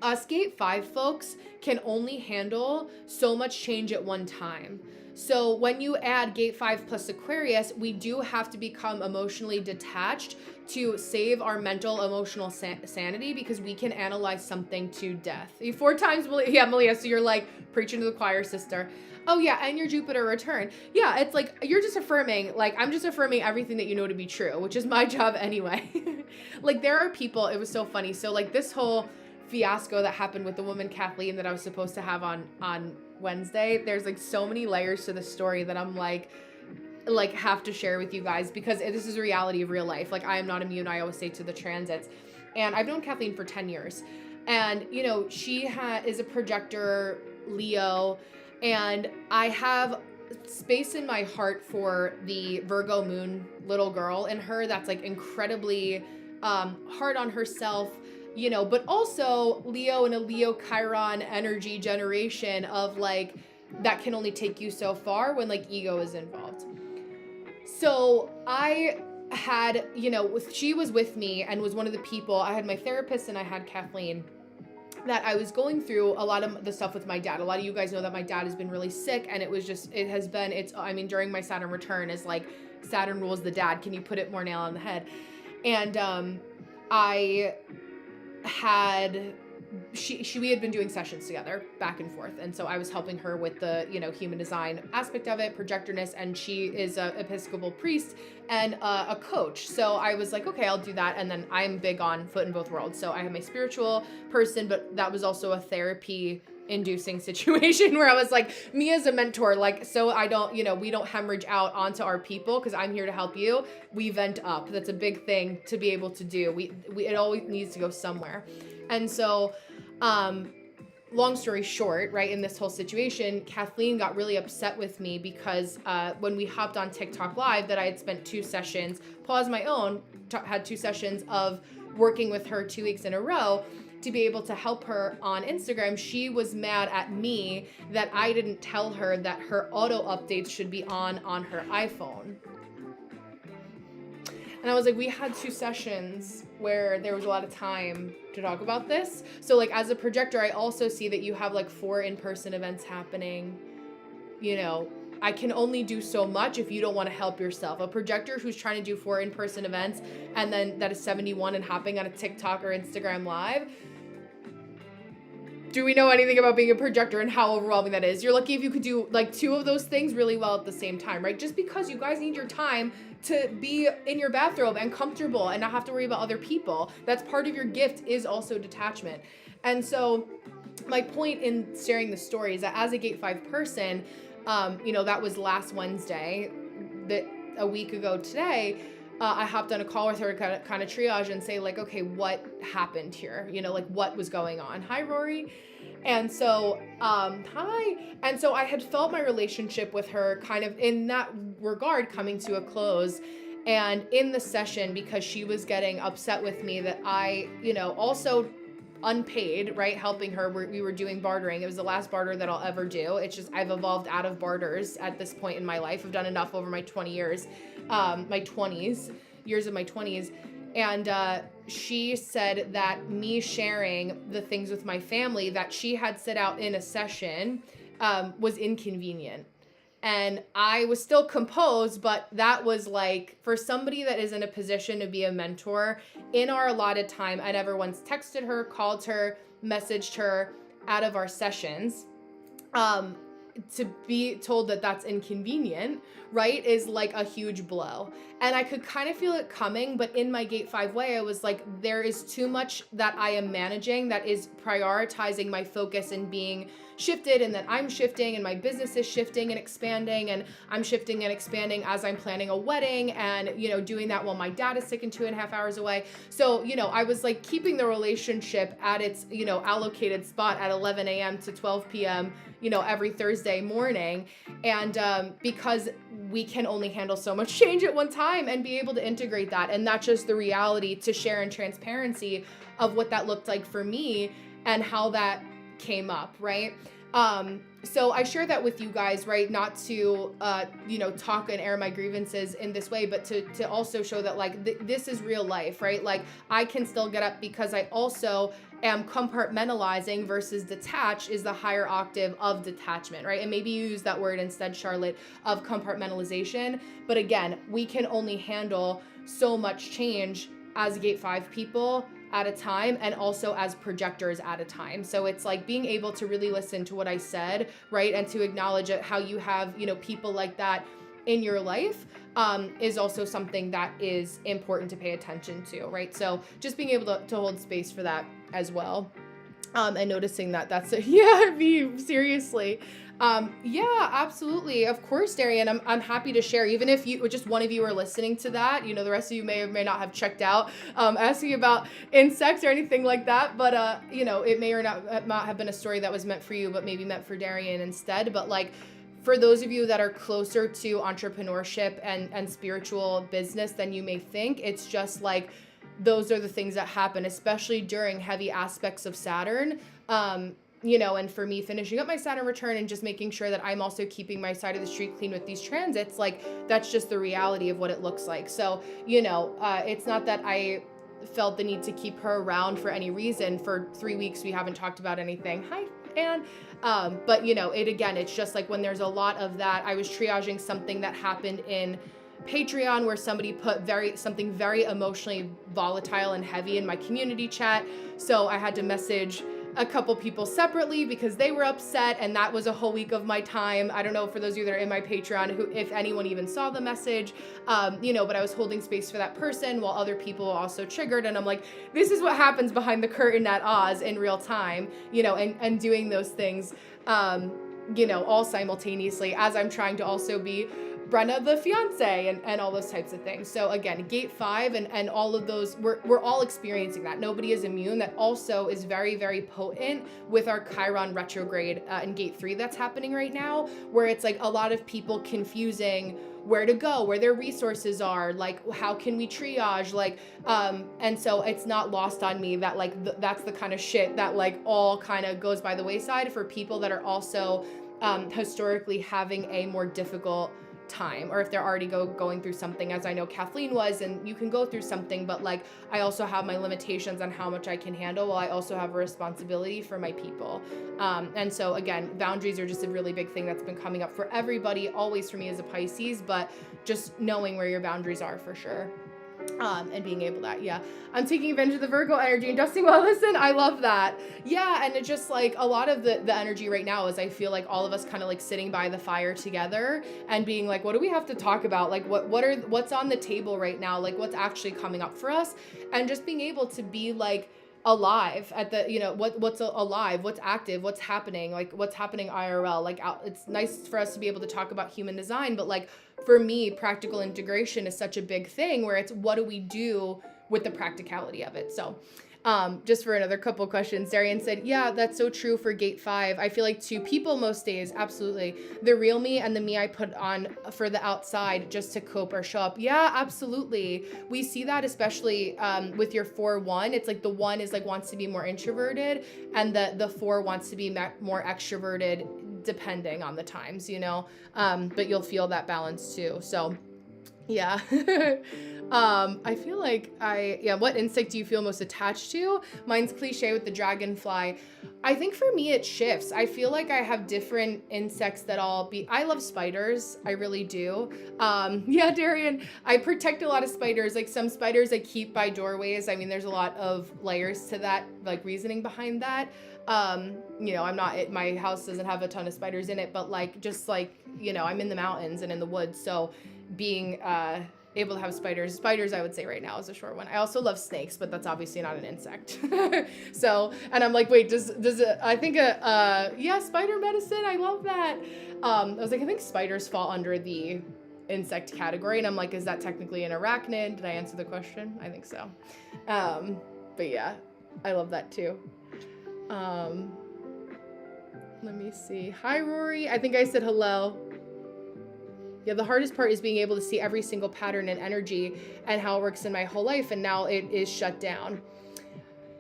Us gate 5 folks can only handle so much change at one time. So when you add gate 5 plus Aquarius, we do have to become emotionally detached to save our mental emotional sanity, because we can analyze something to death. 4 times, yeah, Malia, so you're like preaching to the choir, sister. Oh yeah, and your Jupiter return. Yeah, it's like, you're just affirming, like, I'm just affirming everything that you know to be true, which is my job anyway. Like, there are people, it was so funny. So like this whole fiasco that happened with the woman Kathleen that I was supposed to have on Wednesday, there's like so many layers to the story that I'm like have to share with you guys, because this is a reality of real life. Like, I am not immune, I always say, to the transits. And I've known Kathleen for 10 years. And, you know, she is a projector, Leo, and I have space in my heart for the Virgo moon little girl in her that's like incredibly hard on herself, you know, but also Leo and a Leo Chiron energy generation of like, that can only take you so far when like ego is involved. So I had, you know, she was with me and was one of the people, I had my therapist and I had Kathleen, that I was going through a lot of the stuff with my dad. A lot of you guys know that my dad has been really sick, and I mean, during my Saturn return is like, Saturn rules the dad. Can you put it more nail on the head? And we had been doing sessions together back and forth. And so I was helping her with the, you know, human design aspect of it, projectorness, and she is a Episcopal priest and a coach. So I was like, okay, I'll do that. And then I'm big on foot in both worlds. So I have my spiritual person, but that was also a therapy inducing situation where I was like, me as a mentor, like, so I don't, you know, we don't hemorrhage out onto our people, because I'm here to help you. We vent up. That's a big thing to be able to do. It always needs to go somewhere. And so, long story short, right, in this whole situation, Kathleen got really upset with me because when we hopped on TikTok Live, that I had spent 2 sessions, paused my own, had 2 sessions of working with her 2 weeks in a row to be able to help her on Instagram. She was mad at me that I didn't tell her that her auto updates should be on her iPhone. And I was like, we had 2 sessions where there was a lot of time to talk about this. So like, as a projector, I also see that you have like 4 in-person events happening. You know, I can only do so much if you don't want to help yourself. A projector who's trying to do 4 in-person events and then that is 71 and hopping on a TikTok or Instagram live. Do we know anything about being a projector and how overwhelming that is? You're lucky if you could do like 2 of those things really well at the same time, right? Just because you guys need your time to be in your bathrobe and comfortable and not have to worry about other people. That's part of your gift, is also detachment. And so my point in sharing the story is that as a gate 5 person, you know, that was last Wednesday, that a week ago today, I hopped on a call with her to kind of triage and say like, okay, what happened here? You know, like what was going on? Hi, Rory. And so, hi. And so I had felt my relationship with her kind of in that regard coming to a close. And in the session, because she was getting upset with me that I, you know, also unpaid, right, helping her, we were doing bartering. It was the last barter that I'll ever do. It's just, I've evolved out of barters at this point in my life. I've done enough over my 20 years, years of my 20s. And she said that me sharing the things with my family that she had set out in a session was inconvenient. And I was still composed, but that was like, for somebody that is in a position to be a mentor, in our allotted time, I never once texted her, called her, messaged her out of our sessions. To be told that that's inconvenient, right, is like a huge blow. And I could kind of feel it coming, but in my gate 5 way, I was like, there is too much that I am managing that is prioritizing my focus and being shifted, and that I'm shifting and my business is shifting and expanding, and I'm shifting and expanding as I'm planning a wedding and, you know, doing that while my dad is sick and 2.5 hours away. So, you know, I was like keeping the relationship at its, you know, allocated spot at 11 a.m. to 12 p.m., you know, every Thursday morning. And because we can only handle so much change at one time and be able to integrate that. And that's just the reality, to share in transparency of what that looked like for me and how that came up, right? So I share that with you guys, right? Not to, talk and air my grievances in this way, but to also show that like this is real life, right? Like I can still get up because I also am compartmentalizing versus detach is the higher octave of detachment, right? And maybe you use that word instead, Charlotte, of compartmentalization. But again, we can only handle so much change as Gate 5 people at a time, and also as projectors at a time. So it's like being able to really listen to what I said, right? And to acknowledge how you have, people like that in your life, is also something that is important to pay attention to, right? So just being able to hold space for that as well. And noticing that's it. Yeah, me, seriously. Yeah, absolutely. Of course, Darian, I'm happy to share, even if you, just one of you are listening to that, the rest of you may or may not have checked out, asking about insects or anything like that. But, it may or not have been a story that was meant for you, but maybe meant for Darian instead. But like, for those of you that are closer to entrepreneurship and spiritual business than you may think, it's just like, those are the things that happen, especially during heavy aspects of Saturn. And for me, finishing up my Saturn return and just making sure that I'm also keeping my side of the street clean with these transits, like that's just the reality of what it looks like. So, it's not that I felt the need to keep her around for any reason. For 3 weeks, we haven't talked about anything. Hi, Anne. But it's just like when there's a lot of that, I was triaging something that happened in Patreon where somebody put something very emotionally volatile and heavy in my community chat. So I had to message a couple people separately because they were upset, and that was a whole week of my time. I don't know for those of you that are in my Patreon who, if anyone even saw the message, but I was holding space for that person while other people were also triggered. And I'm like, this is what happens behind the curtain at Oz in real time, and doing those things, all simultaneously as I'm trying to also be Brenna the fiance and all those types of things. So again, Gate 5 and all of those, we're all experiencing that. Nobody is immune. That also is very, very potent with our Chiron retrograde in Gate 3 that's happening right now, where it's like a lot of people confusing where to go, where their resources are, like how can we triage, like and so it's not lost on me that like that's the kind of shit that like all kind of goes by the wayside for people that are also historically having a more difficult time, or if they're already going through something, as I know Kathleen was. And you can go through something, but like I also have my limitations on how much I can handle, while I also have a responsibility for my people. And so again, boundaries are just a really big thing that's been coming up for everybody, always for me as a Pisces, but just knowing where your boundaries are for sure. And being able that, yeah. I'm taking advantage of the Virgo energy and Dusty Wellison. I love that. Yeah, and it's just like a lot of the energy right now is I feel like all of us kind of like sitting by the fire together and being like, what do we have to talk about? Like what's on the table right now? Like what's actually coming up for us? And just being able to be like alive at the, what's alive, what's active, what's happening, like what's happening IRL. Like it's nice for us to be able to talk about human design, but like for me, practical integration is such a big thing where it's what do we do with the practicality of it. So just for another couple questions, Darian said, yeah, that's so true for Gate 5. I feel like two people most days, absolutely. The real me and the me I put on for the outside just to cope or show up. Yeah, absolutely. We see that especially with your 4-1. It's like the 1 is like wants to be more introverted, and the 4 wants to be more extroverted, depending on the times, but you'll feel that balance too. So yeah. I feel like what insect do you feel most attached to? Mine's cliche with the dragonfly. I think for me it shifts. I feel like I have different insects that I love spiders. I really do. Yeah, Darian, I protect a lot of spiders. Like some spiders I keep by doorways. I mean, there's a lot of layers to that, like reasoning behind that. My house doesn't have a ton of spiders in it, but like, just like, I'm in the mountains and in the woods. So being, able to have spiders, I would say right now is a short one. I also love snakes, but that's obviously not an insect. So, and I'm like, wait, does it, I think, spider medicine. I love that. I was like, I think spiders fall under the insect category. And I'm like, is that technically an arachnid? Did I answer the question? I think so. But yeah, I love that too. Let me see. Hi, Rory. I think I said hello. Yeah, the hardest part is being able to see every single pattern and energy and how it works in my whole life, and now it is shut down.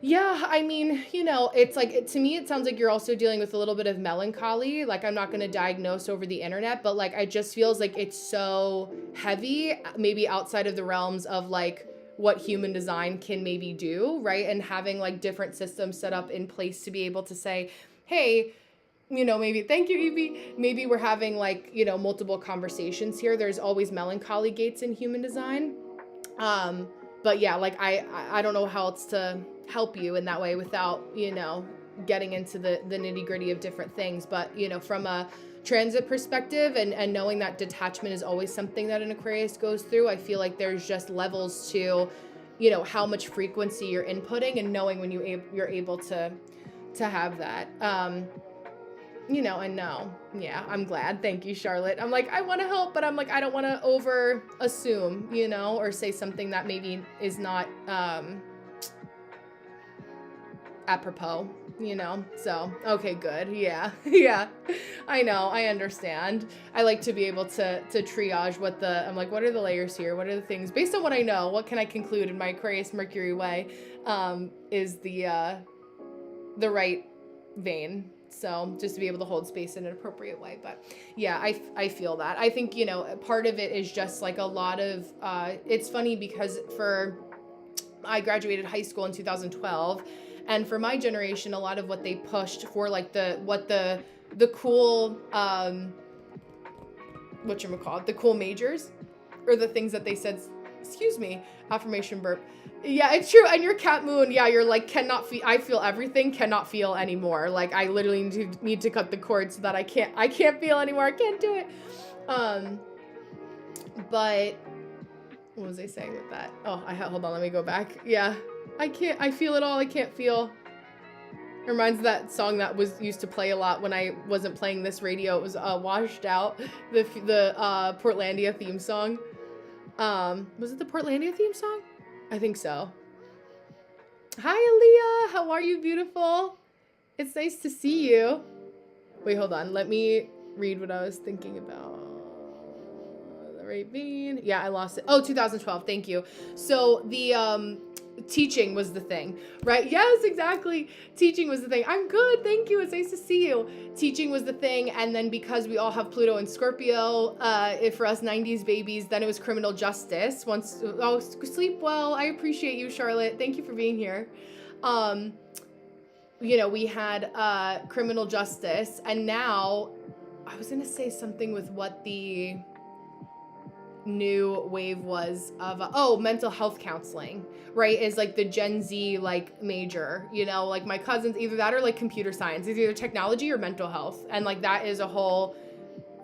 Yeah, I mean, it's like to me, it sounds like you're also dealing with a little bit of melancholy. Like, I'm not going to diagnose over the internet, but like, it just feels like it's so heavy, maybe outside of the realms of like what human design can maybe do, right? And having like different systems set up in place to be able to say, hey, maybe, thank you, Evie. Maybe we're having like, multiple conversations here. There's always melancholy gates in human design. Um, but yeah, like I don't know how else to help you in that way without, getting into the nitty-gritty of different things. But, from a transit perspective and knowing that detachment is always something that an Aquarius goes through, I feel like there's just levels to, how much frequency you're inputting and knowing when you're able to have that. And no, yeah, I'm glad. Thank you, Charlotte. I'm like, I want to help, but I'm like, I don't want to over assume, or say something that maybe is not apropos, So, okay, good. Yeah. Yeah. I know. I understand. I like to be able to triage I'm like, what are the layers here? What are the things based on what I know? What can I conclude in my Aquarius Mercury way? Is the right vein. So just to be able to hold space in an appropriate way. But yeah, I feel that. I think, part of it is just like a lot of, it's funny because I graduated high school in 2012. And for my generation, a lot of what they pushed for like the cool, the cool majors or the things that they said, excuse me, affirmation burp. Yeah, it's true. And your cat moon, yeah, you're like, cannot feel, I feel everything, cannot feel anymore. Like I literally need to cut the cord so that I can't feel anymore. I can't do it. But what was I saying with that? Oh, hold on, let me go back. Yeah, I feel it all. I can't feel. It reminds that song that was used to play a lot when I wasn't playing this radio. It was Washed Out, the Portlandia theme song. Was it the Portlandia theme song? I think so. Hi, Aaliyah. How are you, beautiful? It's nice to see you. Wait, hold on. Let me read what I was thinking about. The right vein. Yeah, I lost it. Oh, 2012. Thank you. So the teaching was the thing, right? Yes, exactly. Teaching was the thing. I'm good. Thank you. It's nice to see you. Teaching was the thing. And then because we all have Pluto and Scorpio, for us 90s babies, then it was criminal justice. Sleep well. I appreciate you, Charlotte. Thank you for being here. We had criminal justice, and now I was going to say something with what the new wave was of mental health counseling, right? Is like the Gen Z like major, like my cousins, either that or like computer science. It's either technology or mental health, and like that is a whole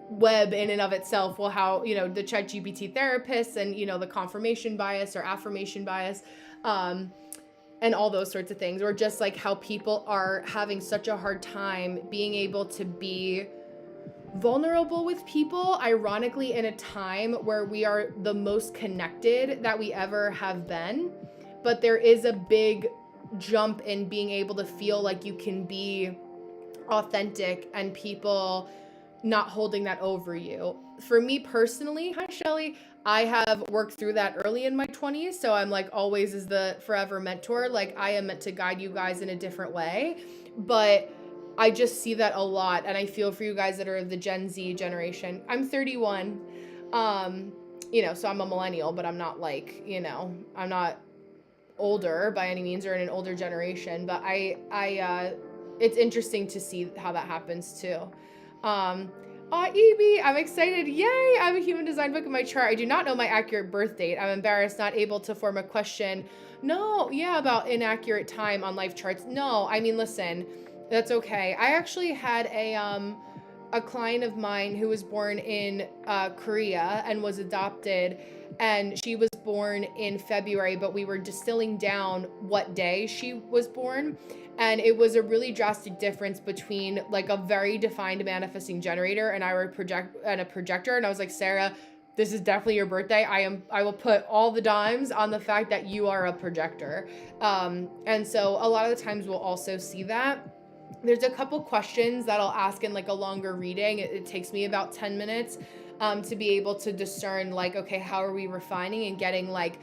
web in and of itself. Well, how the ChatGPT therapists and the confirmation bias or affirmation bias, and all those sorts of things, or just like how people are having such a hard time being able to be vulnerable with people, ironically, in a time where we are the most connected that we ever have been. But there is a big jump in being able to feel like you can be authentic and people not holding that over you. For me personally, hi Shelly, I have worked through that early in my 20s. So I'm like always as the forever mentor. Like I am meant to guide you guys in a different way. But I just see that a lot, and I feel for you guys that are the Gen Z generation. I'm 31, so I'm a millennial, but I'm not like, I'm not older by any means or in an older generation, but it's interesting to see how that happens too. Evie, I'm excited. Yay! I have a human design book in my chart. I do not know my accurate birth date. I'm embarrassed, not able to form a question. No, yeah, about inaccurate time on life charts. No, I mean, listen, that's okay. I actually had a client of mine who was born in Korea and was adopted, and she was born in February, but we were distilling down what day she was born. And it was a really drastic difference between like a very defined manifesting generator and a projector. And I was like, Sarah, this is definitely your birthday. I will put all the dimes on the fact that you are a projector. And so a lot of the times we'll also see that. There's a couple questions that I'll ask in like a longer reading. It takes me about 10 minutes to be able to discern like, okay, how are we refining and getting like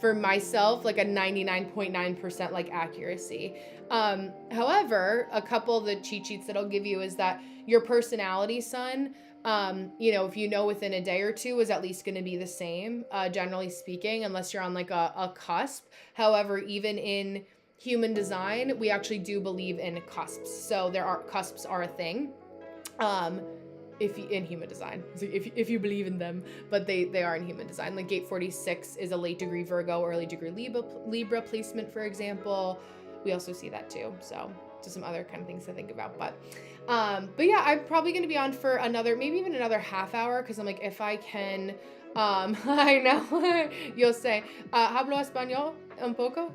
for myself, like a 99.9% like accuracy. However, a couple of the cheat sheets that I'll give you is that your personality, sun, if you know within a day or two, is at least going to be the same, generally speaking, unless you're on like a cusp. However, even in human design, we actually do believe in cusps. So cusps are a thing. In human design, if you believe in them, but they are in human design. Like gate 46 is a late degree Virgo, early degree Libra placement, for example. We also see that too. So just some other kind of things to think about. But yeah, I'm probably going to be on for maybe even another half hour, because I'm like, if I can, I know, yo sé, hablo español un poco?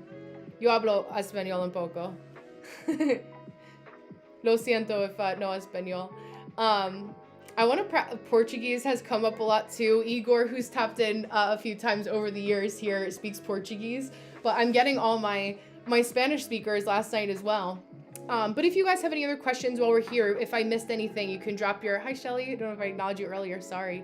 Yo hablo español un poco. Lo siento if no español. I want to Portuguese has come up a lot too. Igor, who's tapped in a few times over the years here, speaks Portuguese, but I'm getting all my Spanish speakers last night as well. But if you guys have any other questions while we're here, if I missed anything, you can drop your, hi Shelly, I don't know if I acknowledged you earlier, sorry.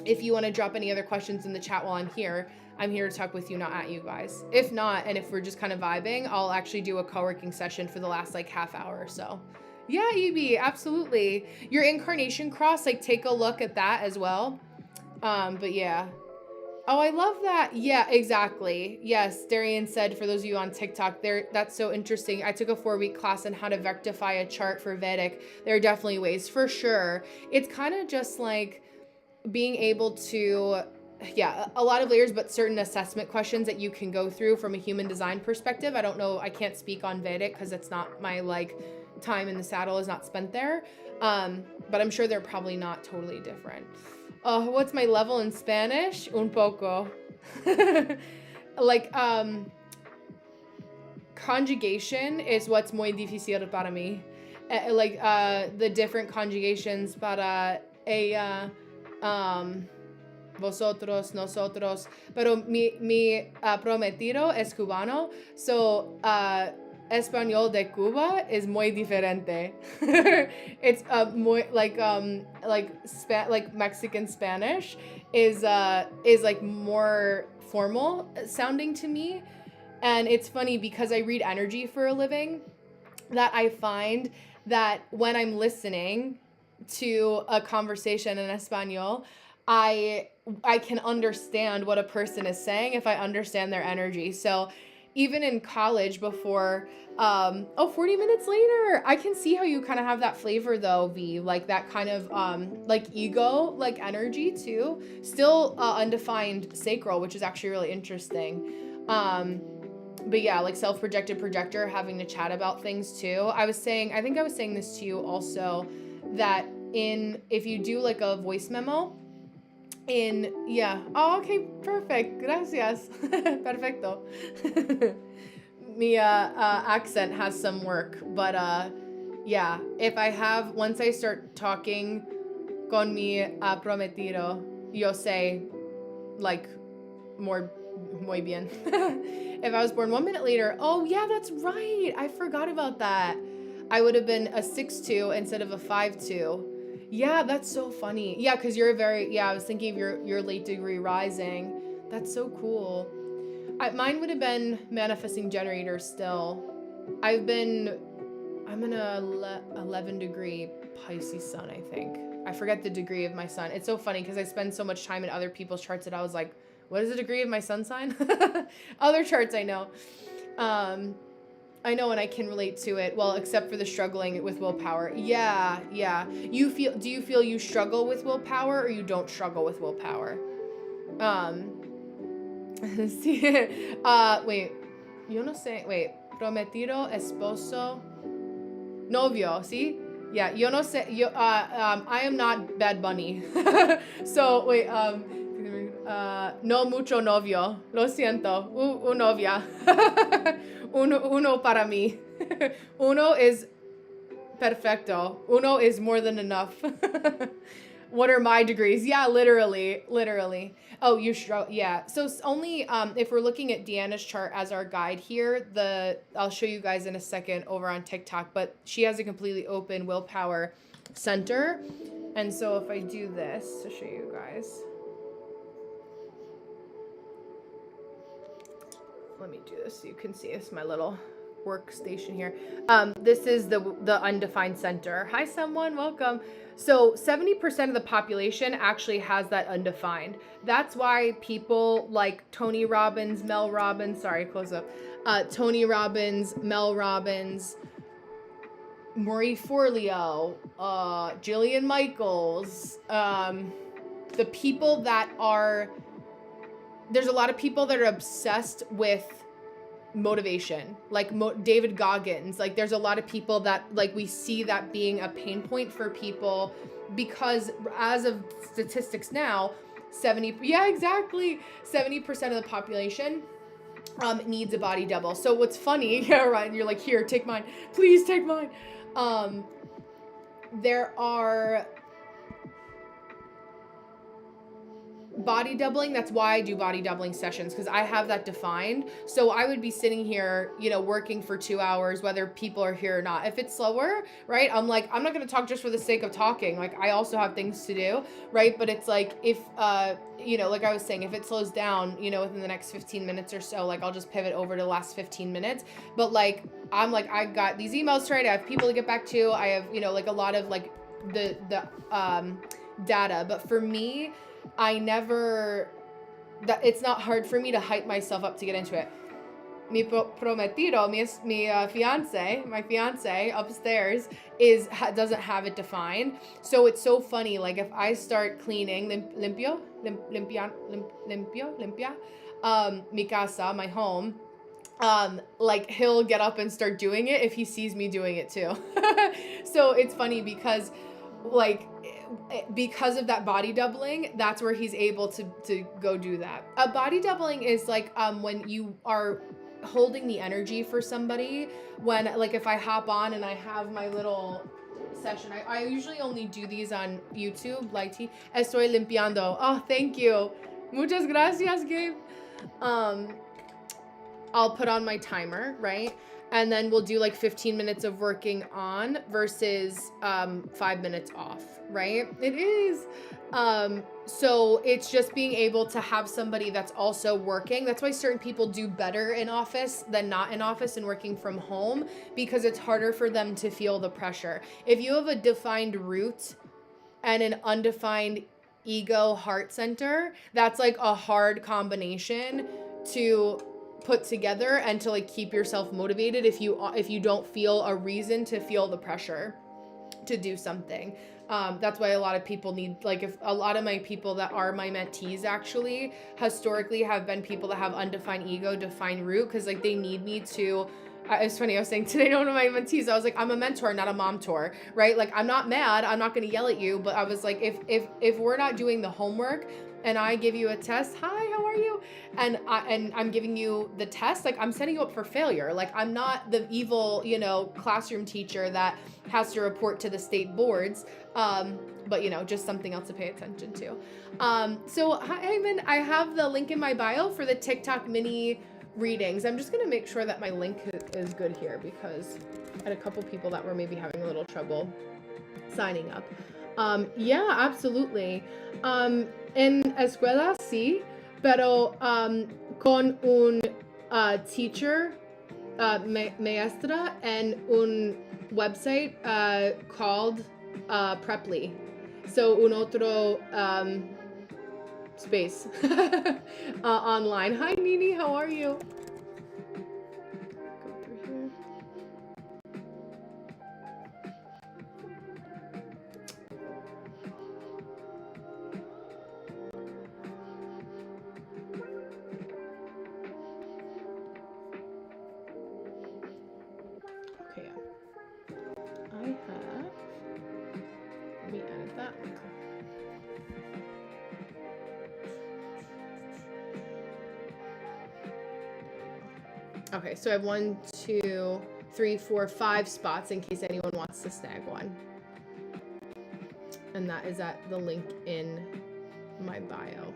If you want to drop any other questions in the chat while I'm here to talk with you, not at you guys. If not, and if we're just kind of vibing, I'll actually do a co-working session for the last like half hour or so. Yeah, EB, absolutely. Your incarnation cross, like take a look at that as well. But yeah. Oh, I love that. Yeah, exactly. Yes, Darian said, for those of you on TikTok, that's so interesting. I took a 4-week class on how to rectify a chart for Vedic. There are definitely ways, for sure. It's kind of just like being able to, yeah, a lot of layers, but certain assessment questions that you can go through from a human design perspective. I don't know, I can't speak on Vedic because it's not my like time in the saddle is not spent there. But I'm sure they're probably not totally different. What's my level in Spanish? Un poco. Like, conjugation is what's muy difícil para mí. The different conjugations para ella, vosotros, nosotros, pero mi prometido es cubano, so español de Cuba is muy diferente. It's muy like Mexican Spanish is like more formal sounding to me. And it's funny because I read energy for a living, that I find that when I'm listening to a conversation in Espanol, I can understand what a person is saying if I understand their energy. So even in college before, 40 minutes later, I can see how you kind of have that flavor though, V, like that kind of like ego, like energy too. Still undefined sacral, which is actually really interesting. But yeah, like self-projected projector, having to chat about things too. I think I was saying this to you also, that if you do like a voice memo, okay, perfect, gracias, perfecto. Mi accent has some work, but yeah, once I start talking con mi prometido, yo sé, like, muy bien. If I was born 1 minute later, oh yeah, that's right, I forgot about that. I would have been a 6-2 instead of a 5-2. Yeah, that's so funny. Yeah, because I was thinking of your late degree rising. That's so cool. Mine would have been manifesting generator still. I'm an 11 degree Pisces sun, I think. I forget the degree of my sun. It's so funny because I spend so much time in other people's charts that I was like, what is the degree of my sun sign? Other charts I know. I know, and I can relate to it. Well, except for the struggling with willpower. Yeah. Do you feel you struggle with willpower, or you don't struggle with willpower? Wait. Yo no sé. Wait. Prometido, esposo, novio. ¿Sí? Yeah. Yo no sé. I am not Bad Bunny. So wait. No mucho novio. Lo siento. Un novia. Uno para mí. Uno is perfecto. Uno is more than enough. What are my degrees? Yeah, literally. Oh, yeah. So only if we're looking at Deanna's chart as our guide here, I'll show you guys in a second over on TikTok, but she has a completely open willpower center. And so if I do this to show you guys. let me do this so you can see. It's my little workstation here. This is the undefined center. Hi, someone, welcome. So 70% of the population actually has that undefined. That's why people like Tony Robbins, Mel Robbins, sorry, close up. Tony Robbins, Mel Robbins, Marie Forleo, Jillian Michaels, the people that are, there's a lot of people that are obsessed with motivation, like David Goggins. Like there's a lot of people that like we see that being a pain point for people because as of statistics now, 70% of the population needs a body double. So what's funny, yeah, right, you're like, here, take mine, please take mine. There are body doubling. That's why I do body doubling sessions, because I have that defined. So I would be sitting here, you know, working for 2 hours, whether people are here or not. If it's slower, right, I'm like, I'm not going to talk just for the sake of talking. Like I also have things to do, right? But it's like, if, you know, like I was saying, if it slows down, you know, within the next 15 minutes or so, like I'll just pivot over to the last 15 minutes. But like, I'm like, I got these emails to write. I have people to get back to. I have, you know, like a lot of like the data. But for me, it's not hard for me to hype myself up to get into it. Mi prometido, my fiance upstairs doesn't have it defined. So it's so funny. Like if I start cleaning, limpia, mi casa, my home, like he'll get up and start doing it if he sees me doing it too. So it's funny because of that body doubling, that's where he's able to go do that. A body doubling is like when you are holding the energy for somebody. When like if I hop on and I have my little session, I usually only do these on YouTube. Lighty, estoy limpiando. Oh, thank you, muchas gracias, Gabe. I'll put on my timer, right? And then we'll do like 15 minutes of working on versus 5 minutes off, right? It is. So it's just being able to have somebody that's also working. That's why certain people do better in office than not in office and working from home, because it's harder for them to feel the pressure. If you have a defined root and an undefined ego heart center, that's like a hard combination to put together and to like keep yourself motivated if you don't feel a reason to feel the pressure to do something. That's why a lot of people need, like, if a lot of my people that are my mentees actually historically have been people that have undefined ego, defined root, because like they need me to. It's funny, I was saying today to one of my mentees, I was like, I'm a mentor, not a mom-tor, right? Like, I'm not mad, I'm not gonna yell at you, but I was like, if we're not doing the homework and I give you a test, hi, how are you? And I'm giving you the test, like I'm setting you up for failure. Like I'm not the evil, you know, classroom teacher that has to report to the state boards. But you know, just something else to pay attention to. So hi, Ayman, I have the link in my bio for the TikTok mini readings. I'm just gonna make sure that my link is good here, because I had a couple people that were maybe having a little trouble signing up. Yeah, absolutely. En escuela sí, pero con un teacher, maestra, and un website called Preply. So un otro space online. Hi Nini, how are you? Go through here. Okay, yeah. I have, let me edit that. Okay, so I have 1, 2, 3, 4, 5 spots in case anyone wants to snag one. And that is at the link in my bio.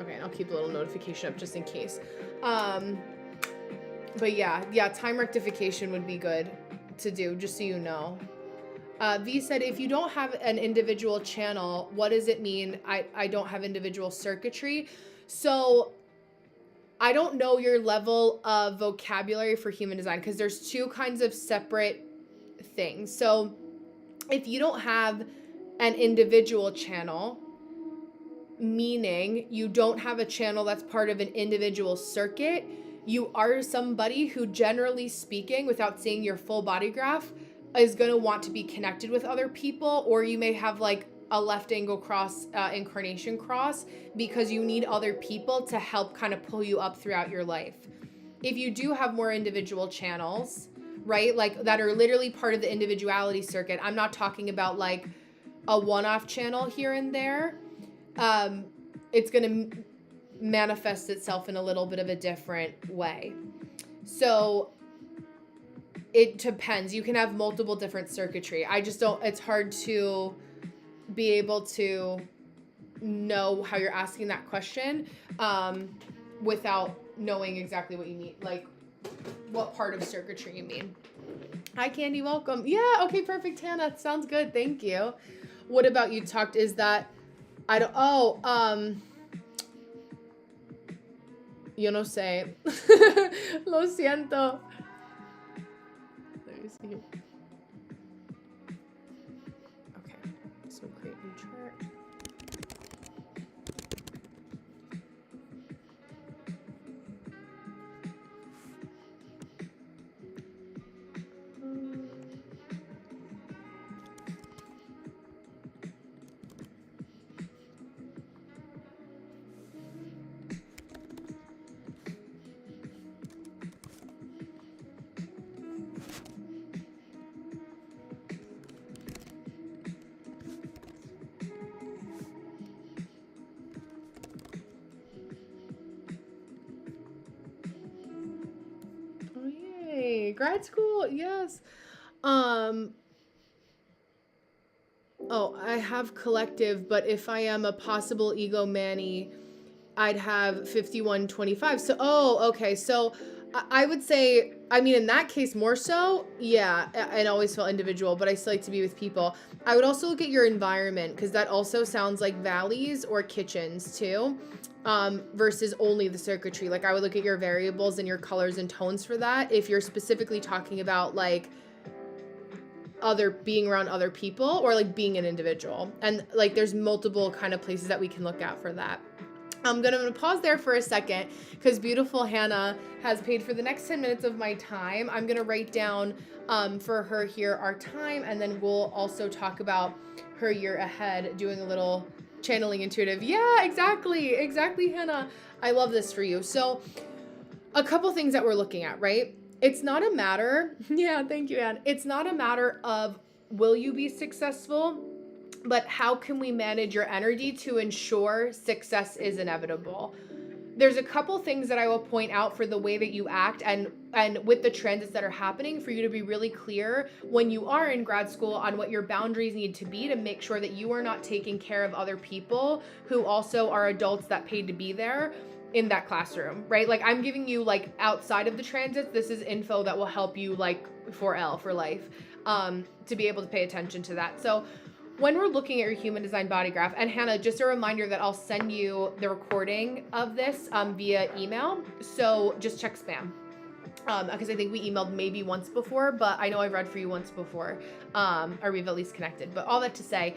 Okay, and I'll keep a little notification up just in case. But yeah, time rectification would be good to do, just so you know. V said, if you don't have an individual channel, what does it mean? I don't have individual circuitry. So I don't know your level of vocabulary for human design, because there's two kinds of separate things. So if you don't have an individual channel, meaning you don't have a channel that's part of an individual circuit, you are somebody who, generally speaking, without seeing your full body graph, is going to want to be connected with other people, or you may have like a left angle cross, incarnation cross, because you need other people to help kind of pull you up throughout your life. If you do have more individual channels, right, like that are literally part of the individuality circuit, I'm not talking about like a one-off channel here and there, it's going to manifest itself in a little bit of a different way. So it depends. You can have multiple different circuitry. I just don't, it's hard to be able to know how you're asking that question without knowing exactly what you mean, like what part of circuitry you mean. Hi, Candy, welcome. Yeah, okay, perfect, Hannah. Sounds good, thank you. What about you, Tucked? Is that, yo no sé. Lo siento. Let me see here. Okay, so create new chart. Grad school, yes. Oh, I have collective, but if I am a possible ego Manny, I'd have 5125. So, okay. So I would say, I mean, in that case more so, yeah, and always felt individual, but I still like to be with people. I would also look at your environment, because that also sounds like valleys or kitchens too, versus only the circuitry. Like I would look at your variables and your colors and tones for that. If you're specifically talking about like being around other people, or like being an individual, and like there's multiple kind of places that we can look at for that. I'm gonna pause there for a second, because beautiful Hannah has paid for the next 10 minutes of my time. I'm gonna write down for her here our time, and then we'll also talk about her year ahead, doing a little channeling intuitive. Yeah, exactly, Hannah. I love this for you. So a couple things that we're looking at, right? It's not a matter, yeah, thank you, Anne. It's not a matter of will you be successful, but how can we manage your energy to ensure success is inevitable? There's a couple things that I will point out for the way that you act, and with the transits that are happening, for you to be really clear when you are in grad school on what your boundaries need to be, to make sure that you are not taking care of other people who also are adults that paid to be there in that classroom, right? Like I'm giving you like outside of the transits, this is info that will help you like for life, to be able to pay attention to that. So when we're looking at your human design body graph, and Hannah, just a reminder that I'll send you the recording of this via email. So just check spam. Because I think we emailed maybe once before, but I know I've read for you once before, or we've at least connected. But all that to say,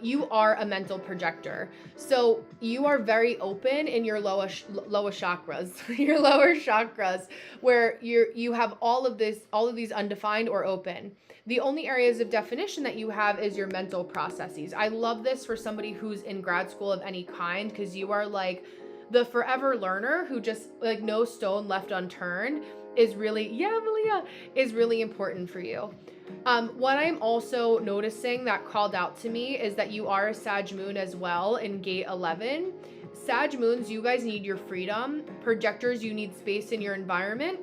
you are a mental projector. So you are very open in your lower chakras, your lower chakras, where you have all of these undefined or open. The only areas of definition that you have is your mental processes. I love this for somebody who's in grad school of any kind, because you are like the forever learner who just like no stone left unturned is really, yeah, Malia, is really important for you. What I'm also noticing that called out to me is that you are a Sag moon as well in gate 11. Sag moons, you guys need your freedom. Projectors, you need space in your environment,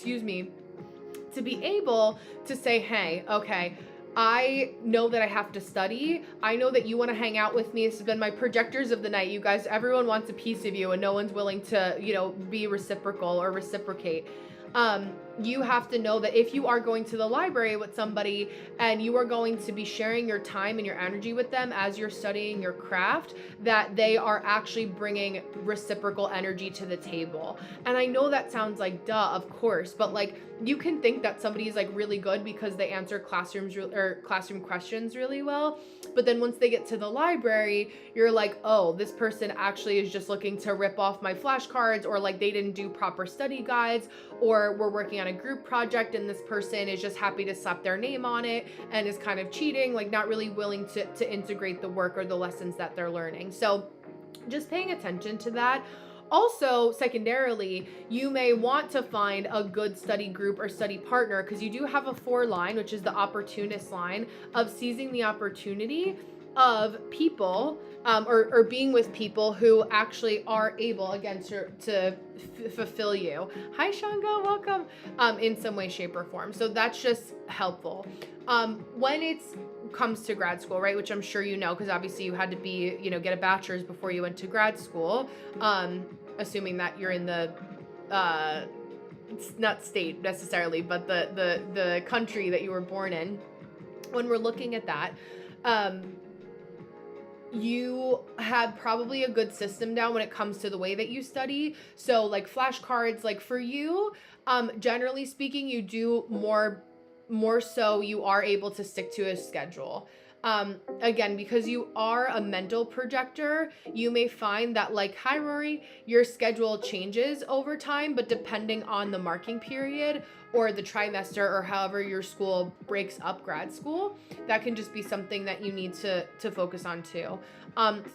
to be able to say, hey, okay, I know that I have to study. I know that you want to hang out with me. This has been my projectors of the night. You guys, everyone wants a piece of you, and no one's willing to, be reciprocal or reciprocate. you have to know that if you are going to the library with somebody and you are going to be sharing your time and your energy with them as you're studying your craft, that they are actually bringing reciprocal energy to the table. And I know that sounds like duh, of course, but like you can think that somebody is like really good because they answer classroom questions really well, but then once they get to the library, you're like, oh, this person actually is just looking to rip off my flashcards, or like they didn't do proper study guides, or we're working on a group project and this person is just happy to slap their name on it and is kind of cheating, like not really willing to integrate the work or the lessons that they're learning. So just paying attention to that. Also, secondarily, you may want to find a good study group or study partner, because you do have a 4 line, which is the opportunist line of seizing the opportunity of people, or being with people who actually are able, again, to fulfill you. Hi, Shanga, welcome, in some way, shape, or form. So that's just helpful. When it's comes to grad school, right, which I'm sure you know, because obviously you had to be, get a bachelor's before you went to grad school, assuming that you're in the not state necessarily, but the country that you were born in. When we're looking at that, you have probably a good system down when it comes to the way that you study. So like flashcards, like for you, generally speaking, you do more so you are able to stick to a schedule. Again, because you are a mental projector, you may find that, like, hi Rory, your schedule changes over time, but depending on the marking period or the trimester or however your school breaks up grad school, that can just be something that you need to focus on too.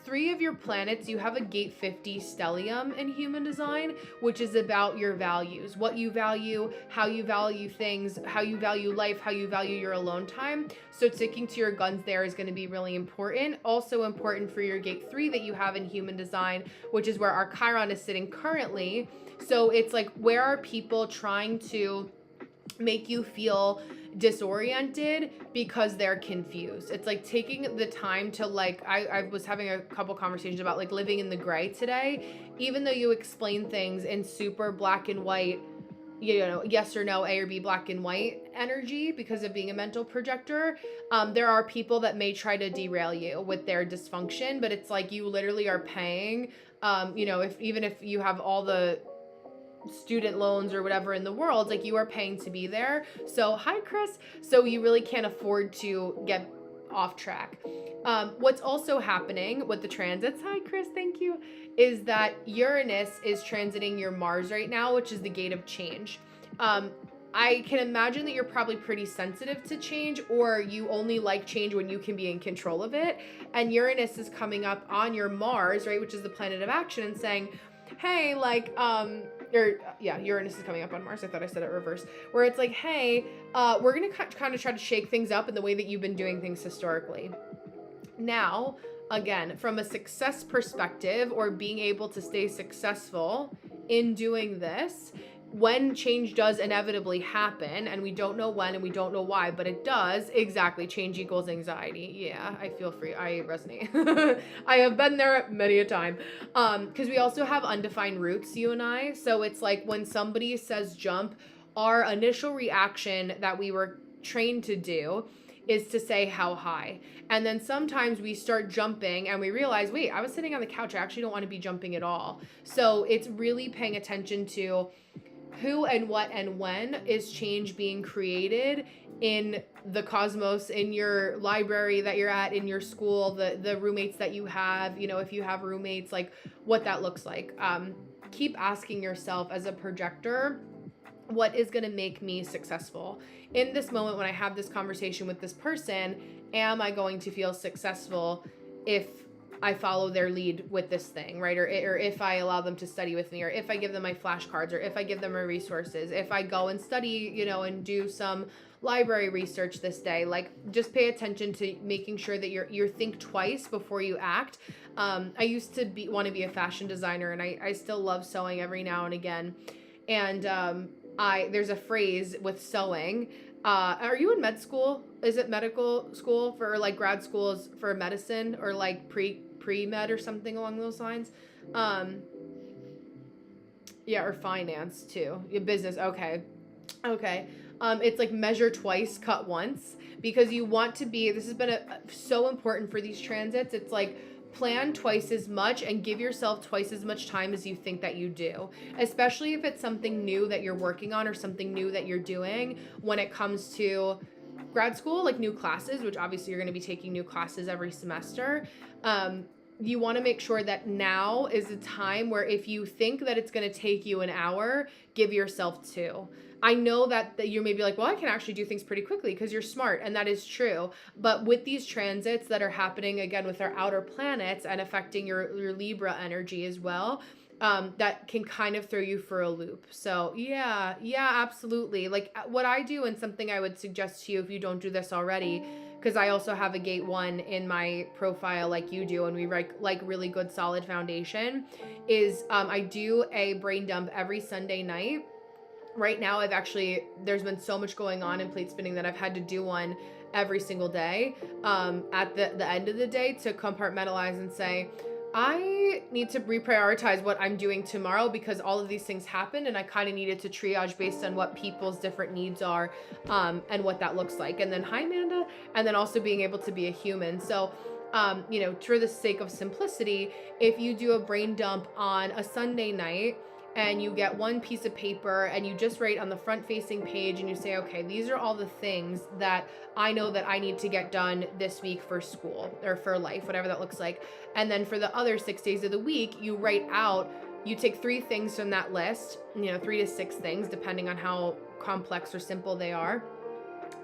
3 of your planets, you have a gate 50 stellium in human design, which is about your values, what you value, how you value things, how you value life, how you value your alone time. So sticking to your guns there is going to be really important. Also important for your gate 3 that you have in human design, which is where our Chiron is sitting currently. So it's like, where are people trying to make you feel disoriented because they're confused? It's like taking the time to, like, I was having a couple conversations about like living in the gray today. Even though you explain things in super black and white, yes or no, A or B, black and white energy, because of being a mental projector, there are people that may try to derail you with their dysfunction, but it's like you literally are paying, if you have all the student loans or whatever in the world, like you are paying to be there. So hi Chris, so you really can't afford to get off track. What's also happening with the transits, hi Chris, thank you, is that Uranus is transiting your Mars right now, which is the gate of change. I can imagine that you're probably pretty sensitive to change, or you only like change when you can be in control of it. And Uranus is coming up on your Mars, right, which is the planet of action, and saying, hey, like, Uranus is coming up on Mars. I thought I said it reverse. Where it's like, hey, we're going to kind of try to shake things up in the way that you've been doing things historically. Now, again, from a success perspective, or being able to stay successful in doing this, when change does inevitably happen, and we don't know when and we don't know why, but it does, exactly, change equals anxiety. Yeah, I feel free. I resonate. I have been there many a time. Because we also have undefined roots, you and I. So it's like when somebody says jump, our initial reaction that we were trained to do is to say how high. And then sometimes we start jumping and we realize, wait, I was sitting on the couch. I actually don't want to be jumping at all. So it's really paying attention to who and what and when is change being created in the cosmos, in your library that you're at, in your school, the roommates that you have, if you have roommates, like what that looks like. Keep asking yourself as a projector, what is going to make me successful? In this moment, when I have this conversation with this person, am I going to feel successful if I follow their lead with this thing, right? Or if I allow them to study with me, or if I give them my flashcards, or if I give them my resources, if I go and study, and do some library research this day. Like, just pay attention to making sure that you think twice before you act. I used to want to be a fashion designer, and I still love sewing every now and again. And there's a phrase with sewing. Are you in med school? Is it medical school for, like, grad schools for medicine, or like pre-med or something along those lines? Yeah, or finance too. Your business. Okay. Okay. It's like measure twice, cut once, because you want to be, this has been so important for these transits. It's like plan twice as much and give yourself twice as much time as you think that you do, especially if it's something new that you're working on or something new that you're doing when it comes to grad school, like new classes, which obviously you're going to be taking new classes every semester. You want to make sure that now is a time where if you think that it's going to take you an hour, give yourself 2. I know that you may be like, well, I can actually do things pretty quickly because you're smart, and that is true. But with these transits that are happening again with our outer planets and affecting your Libra energy as well, that can kind of throw you for a loop. So yeah, absolutely. Like what I do, and something I would suggest to you if you don't do this already, because I also have a gate 1 in my profile like you do, and we like really good solid foundation, is I do a brain dump every Sunday night. Right now there's been so much going on in plate spinning that I've had to do one every single day at the end of the day to compartmentalize and say, I need to reprioritize what I'm doing tomorrow because all of these things happened, and I kind of needed to triage based on what people's different needs are, and what that looks like. And then, hi, Amanda. And then also being able to be a human. So, for the sake of simplicity, if you do a brain dump on a Sunday night, and you get one piece of paper and you just write on the front facing page and you say, okay, these are all the things that I know that I need to get done this week for school or for life, whatever that looks like. And then for the other 6 days of the week, you write out, you take 3 things from that list, 3 to 6 things, depending on how complex or simple they are.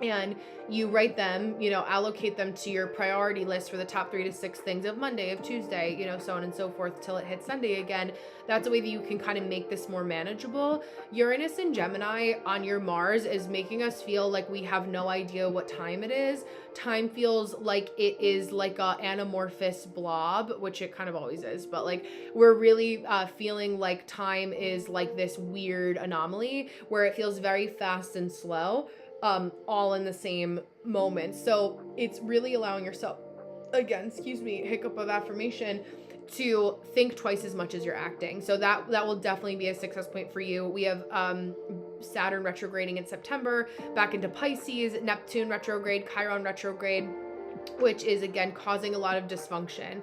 And you write them, allocate them to your priority list for the top 3 to 6 things of Monday, of Tuesday, so on and so forth till it hits Sunday again. That's a way that you can kind of make this more manageable. Uranus and Gemini on your Mars is making us feel like we have no idea what time it is. Time feels like it is like a anamorphous blob, which it kind of always is, but like we're really feeling like time is like this weird anomaly where it feels very fast and slow. All in the same moment. So it's really allowing yourself, again, hiccup of affirmation, to think twice as much as you're acting. So that will definitely be a success point for you. We have Saturn retrograding in September back into Pisces, Neptune retrograde, Chiron retrograde, which is again causing a lot of dysfunction.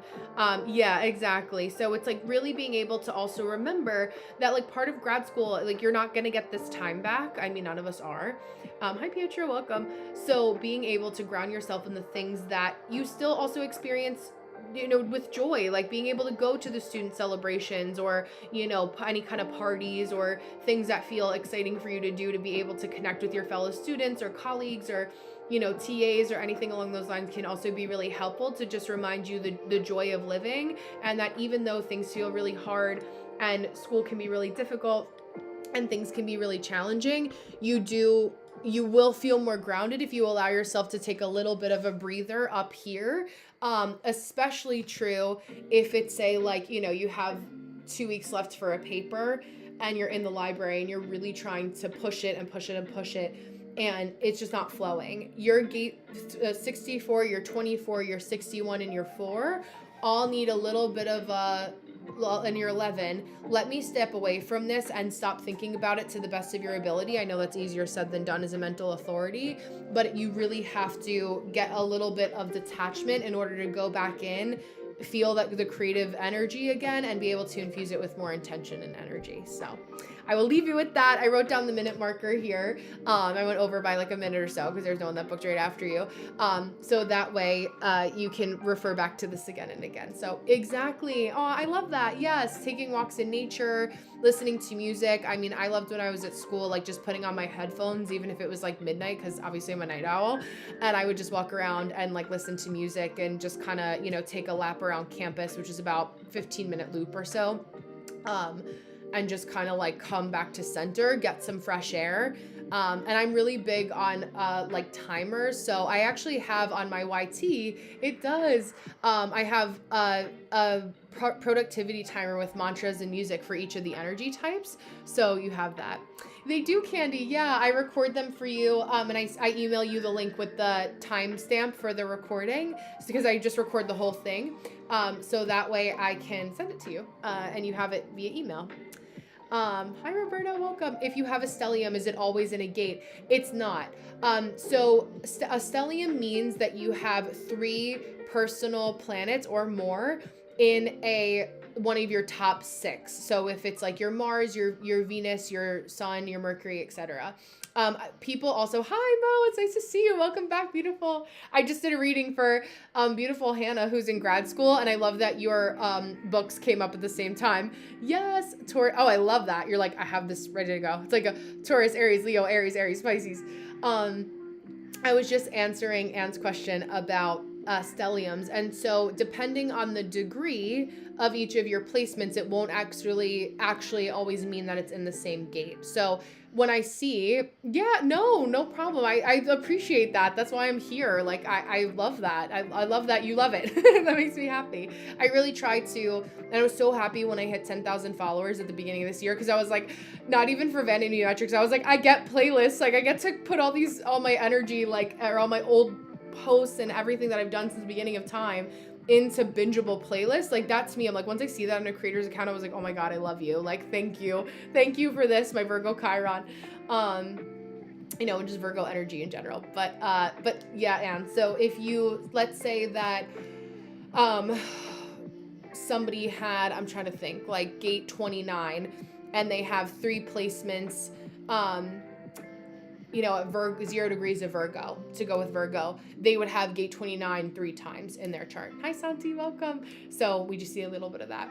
Yeah, exactly. So it's like really being able to also remember that like part of grad school, like you're not going to get this time back. I mean, none of us are. Hi Pietro, welcome. So being able to ground yourself in the things that you still also experience with joy, like being able to go to the student celebrations or, any kind of parties or things that feel exciting for you to do, to be able to connect with your fellow students or colleagues or, TAs or anything along those lines can also be really helpful to just remind you the joy of living, and that even though things feel really hard and school can be really difficult and things can be really challenging, you will feel more grounded if you allow yourself to take a little bit of a breather up here. Especially true if it's say like, you have 2 weeks left for a paper and you're in the library and you're really trying to push it and push it and push it, and it's just not flowing. Your gate 64, your 24, your 61, and your 4 all need a little bit of and you're 11, let me step away from this and stop thinking about it to the best of your ability. I know that's easier said than done as a mental authority, but you really have to get a little bit of detachment in order to go back in, feel that the creative energy again, and be able to infuse it with more intention and energy. So I will leave you with that. I wrote down the minute marker here. I went over by like a minute or so because there's no one that booked right after you. So that way you can refer back to this again and again. So exactly. Oh, I love that. Yes. Taking walks in nature, listening to music. I mean, I loved when I was at school, like just putting on my headphones, even if it was like midnight, because obviously I'm a night owl, and I would just walk around and like listen to music and just kind of, take a lap around campus, which is about 15-minute loop or so. And just kind of like come back to center, get some fresh air. And I'm really big on like timers. So I actually have on my YT, it does, I have a productivity timer with mantras and music for each of the energy types. So you have that. They do, Candy. Yeah, I record them for you. And I email you the link with the timestamp for the recording, because I just record the whole thing. So that way I can send it to you and you have it via email. Hi Roberta, welcome. If you have a stellium, is it always in a gate? It's not. So a stellium means that you have 3 personal planets or more in one of your top 6. So if it's like your Mars, your Venus, your Sun, your Mercury, etc. People also, hi Mo, it's nice to see you. Welcome back, beautiful. I just did a reading for beautiful Hannah, who's in grad school, and I love that your books came up at the same time. Yes, Taurus. Oh, I love that. You're like, I have this ready to go. It's like a Taurus, Aries, Leo, Aries, Pisces. I was just answering Anne's question about stelliums, and so depending on the degree of each of your placements, it won't actually always mean that it's in the same gate. So when I see, yeah, no problem. I appreciate that. That's why I'm here. Like, I love that. I love that you love it. That makes me happy. I really try to, and I was so happy when I hit 10,000 followers at the beginning of this year, because I was like, not even for Vanity Metrics, I was like, I get playlists. Like, I get to put all my energy, like, or all my old posts and everything that I've done since the beginning of time into bingeable playlists. Like, that's me. I'm like, once I see that on a creator's account, I was like, oh my God, I love you. Like, thank you for this, my Virgo Chiron. Just Virgo energy in general. But yeah, Anne. So if you, let's say that somebody had, I'm trying to think, like gate 29, and they have 3 placements, at 0 degrees of Virgo, to go with Virgo, they would have gate 29 3 times in their chart. Hi Santi, welcome. So we just see a little bit of that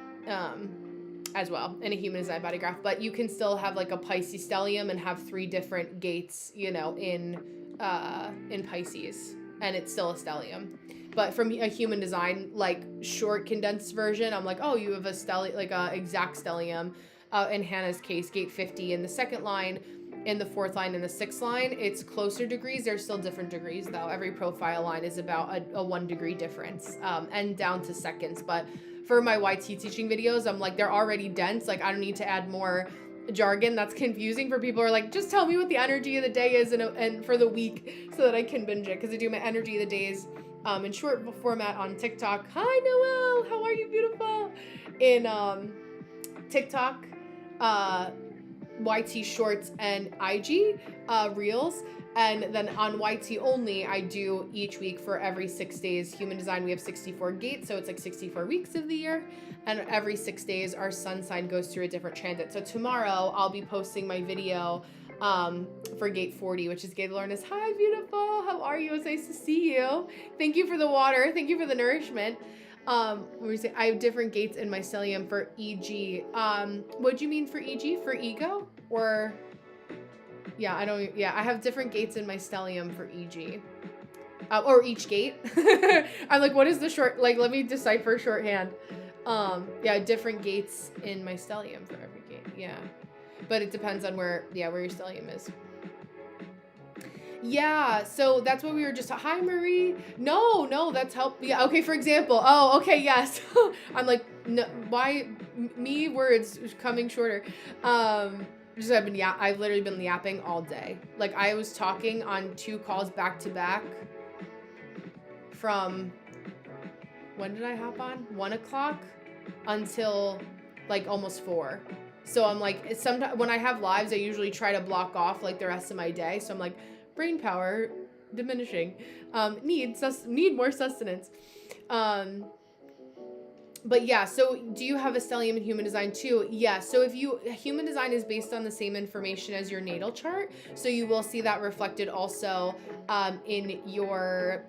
as well in a human design body graph. But you can still have like a Pisces stellium and have 3 different gates, in Pisces, and it's still a stellium. But from a human design, like short condensed version, I'm like, oh, you have a like a exact stellium. In Hannah's case, gate 50 in the 2nd line, in the 4th line, and the 6th line. It's closer degrees. There's still different degrees though. Every profile line is about a 1 degree difference, and down to seconds. But for my YT teaching videos, I'm like, they're already dense. Like, I don't need to add more jargon that's confusing for people who are like, just tell me what the energy of the day is and for the week, so that I can binge it. Because I do my energy of the days in short format on TikTok. Hi Noelle, how are you, beautiful? In TikTok, YT Shorts, and IG Reels. And then on YT only, I do each week for every 6 days. Human design, we have 64 gates, so it's like 64 weeks of the year. And every 6 days, our sun sign goes through a different transit. So tomorrow, I'll be posting my video for gate 40, which is Gate Lorna's. Hi, beautiful. How are you? It's nice to see you. Thank you for the water. Thank you for the nourishment. I have different gates in my stellium for EG. What do you mean for EG? For ego? Or yeah, I have different gates in my stellium for EG. Or each gate. I'm like, what is the short, like, let me decipher shorthand. Different gates in my stellium for every gate. Yeah. But it depends on where your stellium is. Yeah, so that's what we were just, hi Marie. No, that's help. Yeah, okay, for example. Oh, okay, yes. I'm like, no, why me words coming shorter. I've literally been yapping all day. Like, I was talking on 2 calls back to back from, when did I hop on? 1 o'clock until like almost 4. So I'm like, sometimes when I have lives, I usually try to block off like the rest of my day. So I'm like, brain power diminishing, need more sustenance. But yeah, so do you have a stellium in human design too? Yeah, so human design is based on the same information as your natal chart, so you will see that reflected also in your,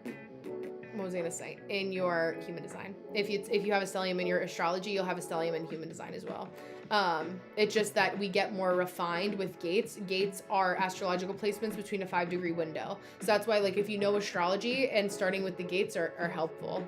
what was I gonna say? In your human design. If you have a stellium in your astrology, you'll have a stellium in human design as well. It's just that we get more refined with gates. Gates are astrological placements between a 5-degree window. So that's why, like, if you know astrology and starting with the gates are helpful.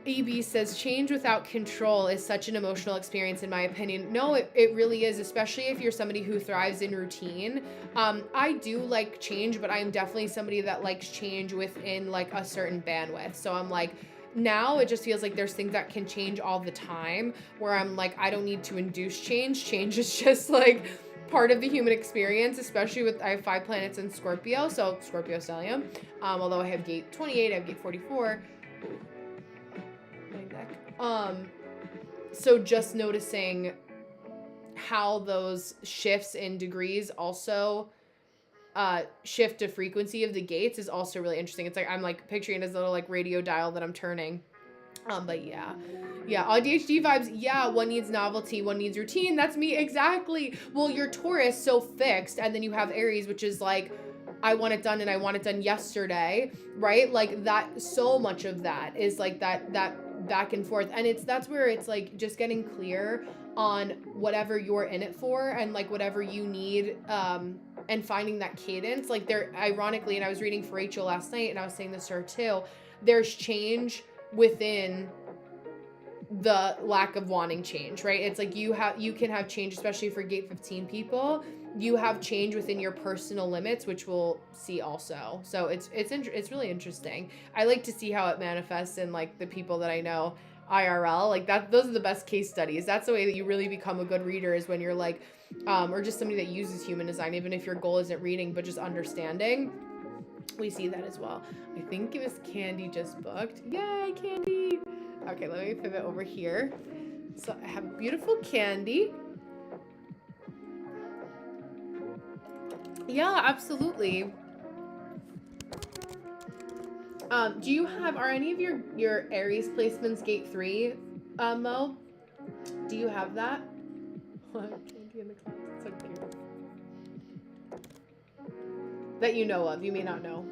EB says, change without control is such an emotional experience, in my opinion. No, it really is, especially if you're somebody who thrives in routine. I do like change, but I'm definitely somebody that likes change within like a certain bandwidth. So I'm like, now it just feels like there's things that can change all the time, where I'm like, I don't need to induce change. Change is just like part of the human experience, especially with, I have 5 planets in Scorpio, so Scorpio stellium. Although I have gate 28, I have gate 44. So just noticing how those shifts in degrees also shift the frequency of the gates is also really interesting. It's like I'm like picturing it as a little like radio dial that I'm turning. But yeah, ADHD vibes. Yeah, one needs novelty, one needs routine. That's me exactly. Well, you're Taurus, so fixed, and then you have Aries, which is like, I want it done and I want it done yesterday, right? Like that. So much of that is like that back and forth, and that's where it's like just getting clear on whatever you're in it for and like whatever you need. And finding that cadence, like there, ironically, and I was reading for Rachel last night, and I was saying this to her too. There's change within the lack of wanting change, right? It's like you can have change, especially for gate 15 people. You have change within your personal limits, which we'll see also. So it's really interesting. I like to see how it manifests in like the people that I know IRL, like that. Those are the best case studies. That's the way that you really become a good reader, is when you're like, or just somebody that uses human design, even if your goal isn't reading, but just understanding. We see that as well. I think it was Candy just booked. Yay, Candy. Okay, let me pivot over here. So I have beautiful Candy. Yeah, absolutely. Are any of your Aries placements gate 3, Mo? Do you have that? Candy in the class. It's so cute. That you know of. You may not know.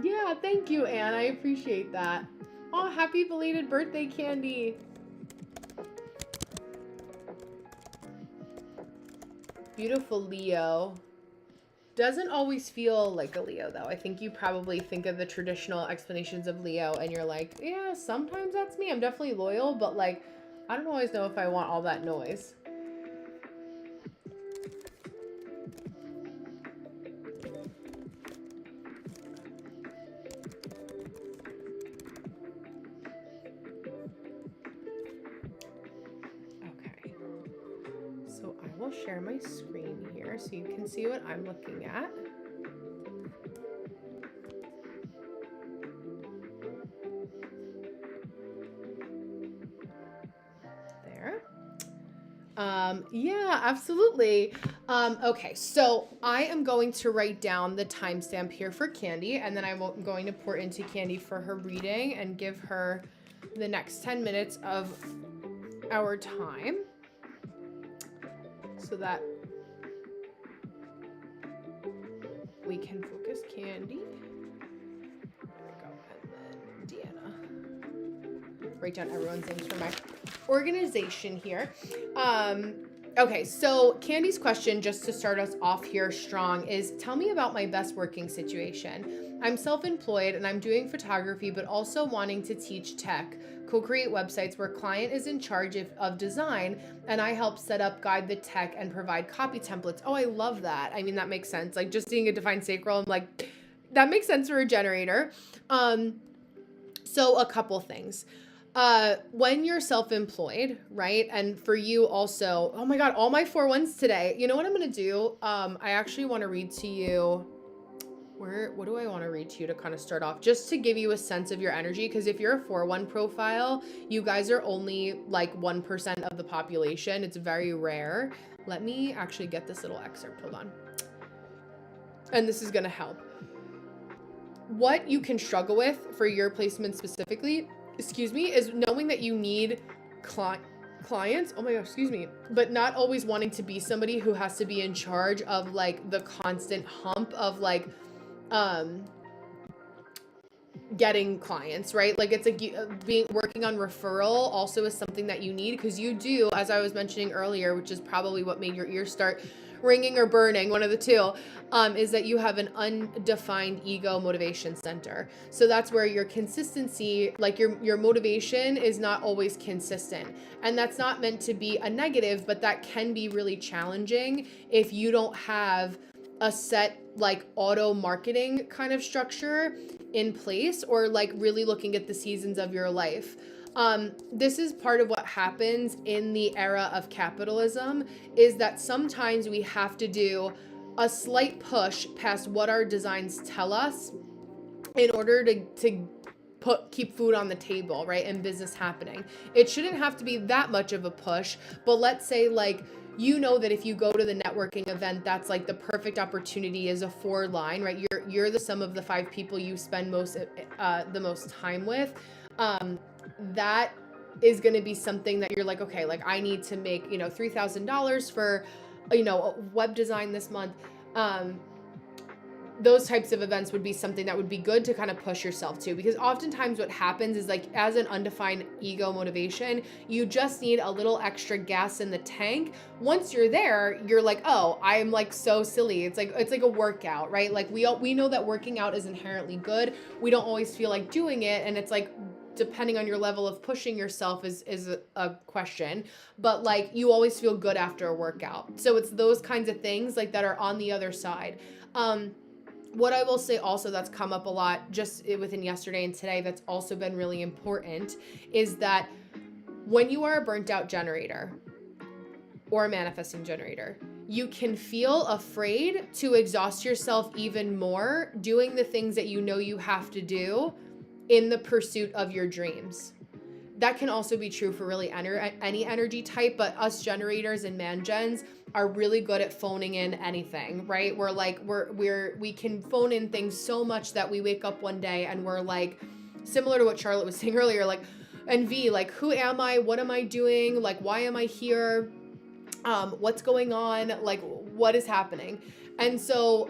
Yeah, thank you, Anne. I appreciate that. Oh, happy belated birthday, Candy. Beautiful Leo. Doesn't always feel like a Leo, though. I think you probably think of the traditional explanations of Leo and you're like, yeah, sometimes that's me. I'm definitely loyal, but like, I don't always know if I want all that noise. Will share my screen here so you can see what I'm looking at. There. Yeah, absolutely. Okay, so I am going to write down the timestamp here for Candy, and then I'm going to pour into Candy for her reading and give her the next 10 minutes of our time, so that we can focus Candy. There we go. And then Deanna. Write down everyone's names for my organization here. Okay, so Candy's question, just to start us off here strong, is tell me about my best working situation. I'm self-employed and I'm doing photography, but also wanting to teach tech, co-create websites where client is in charge of design and I help set up, guide the tech, and provide copy templates. Oh, I love that. I mean, that makes sense. Like just seeing a defined sacral, I'm like, that makes sense for a generator. So a couple things. When you're self-employed, right? And for you also, oh my God, all my 4-1s today. You know what I'm going to do? I actually want to read to you. What do I want to read to you to kind of start off? Just to give you a sense of your energy. Because if you're a 4-1 profile, you guys are only like 1% of the population. It's very rare. Let me actually get this little excerpt. Hold on. And this is going to help. What you can struggle with for your placement specifically, is knowing that you need clients, oh my gosh, but not always wanting to be somebody who has to be in charge of like the constant hump of like, getting clients, right? Like it's like working on referral also is something that you need, because you do, as I was mentioning earlier, which is probably what made your ears start ringing or burning, one of the two, is that you have an undefined ego motivation center. So that's where your consistency, like your motivation is not always consistent. And that's not meant to be a negative, but that can be really challenging if you don't have a set like auto marketing kind of structure in place, or like really looking at the seasons of your life. This is part of what happens in the era of capitalism, is that sometimes we have to do a slight push past what our designs tell us in order to keep food on the table, right? And business happening. It shouldn't have to be that much of a push, but let's say like, you know that if you go to the networking event, that's like the perfect opportunity is a 4 line, right? You're the sum of the 5 people you spend the most time with. That is going to be something that you're like, okay, like I need to make, $3,000 for, web design this month. Those types of events would be something that would be good to kind of push yourself to, because oftentimes what happens is like, as an undefined ego motivation, you just need a little extra gas in the tank. Once you're there, you're like, oh, I'm like so silly. It's like a workout, right? Like we know that working out is inherently good. We don't always feel like doing it. And it's like, depending on your level of pushing yourself is a question, but like you always feel good after a workout. So it's those kinds of things like that are on the other side. What I will say also that's come up a lot just within yesterday and today that's also been really important is that when you are a burnt out generator or a manifesting generator, you can feel afraid to exhaust yourself even more doing the things that you know you have to do in the pursuit of your dreams. That can also be true for really any energy type, but us generators and man gens are really good at phoning in anything, right? We're like, we can phone in things so much that we wake up one day and we're like, similar to what Charlotte was saying earlier, like, and V, like, who am I? What am I doing? Like, why am I here? What's going on? Like, what is happening? And so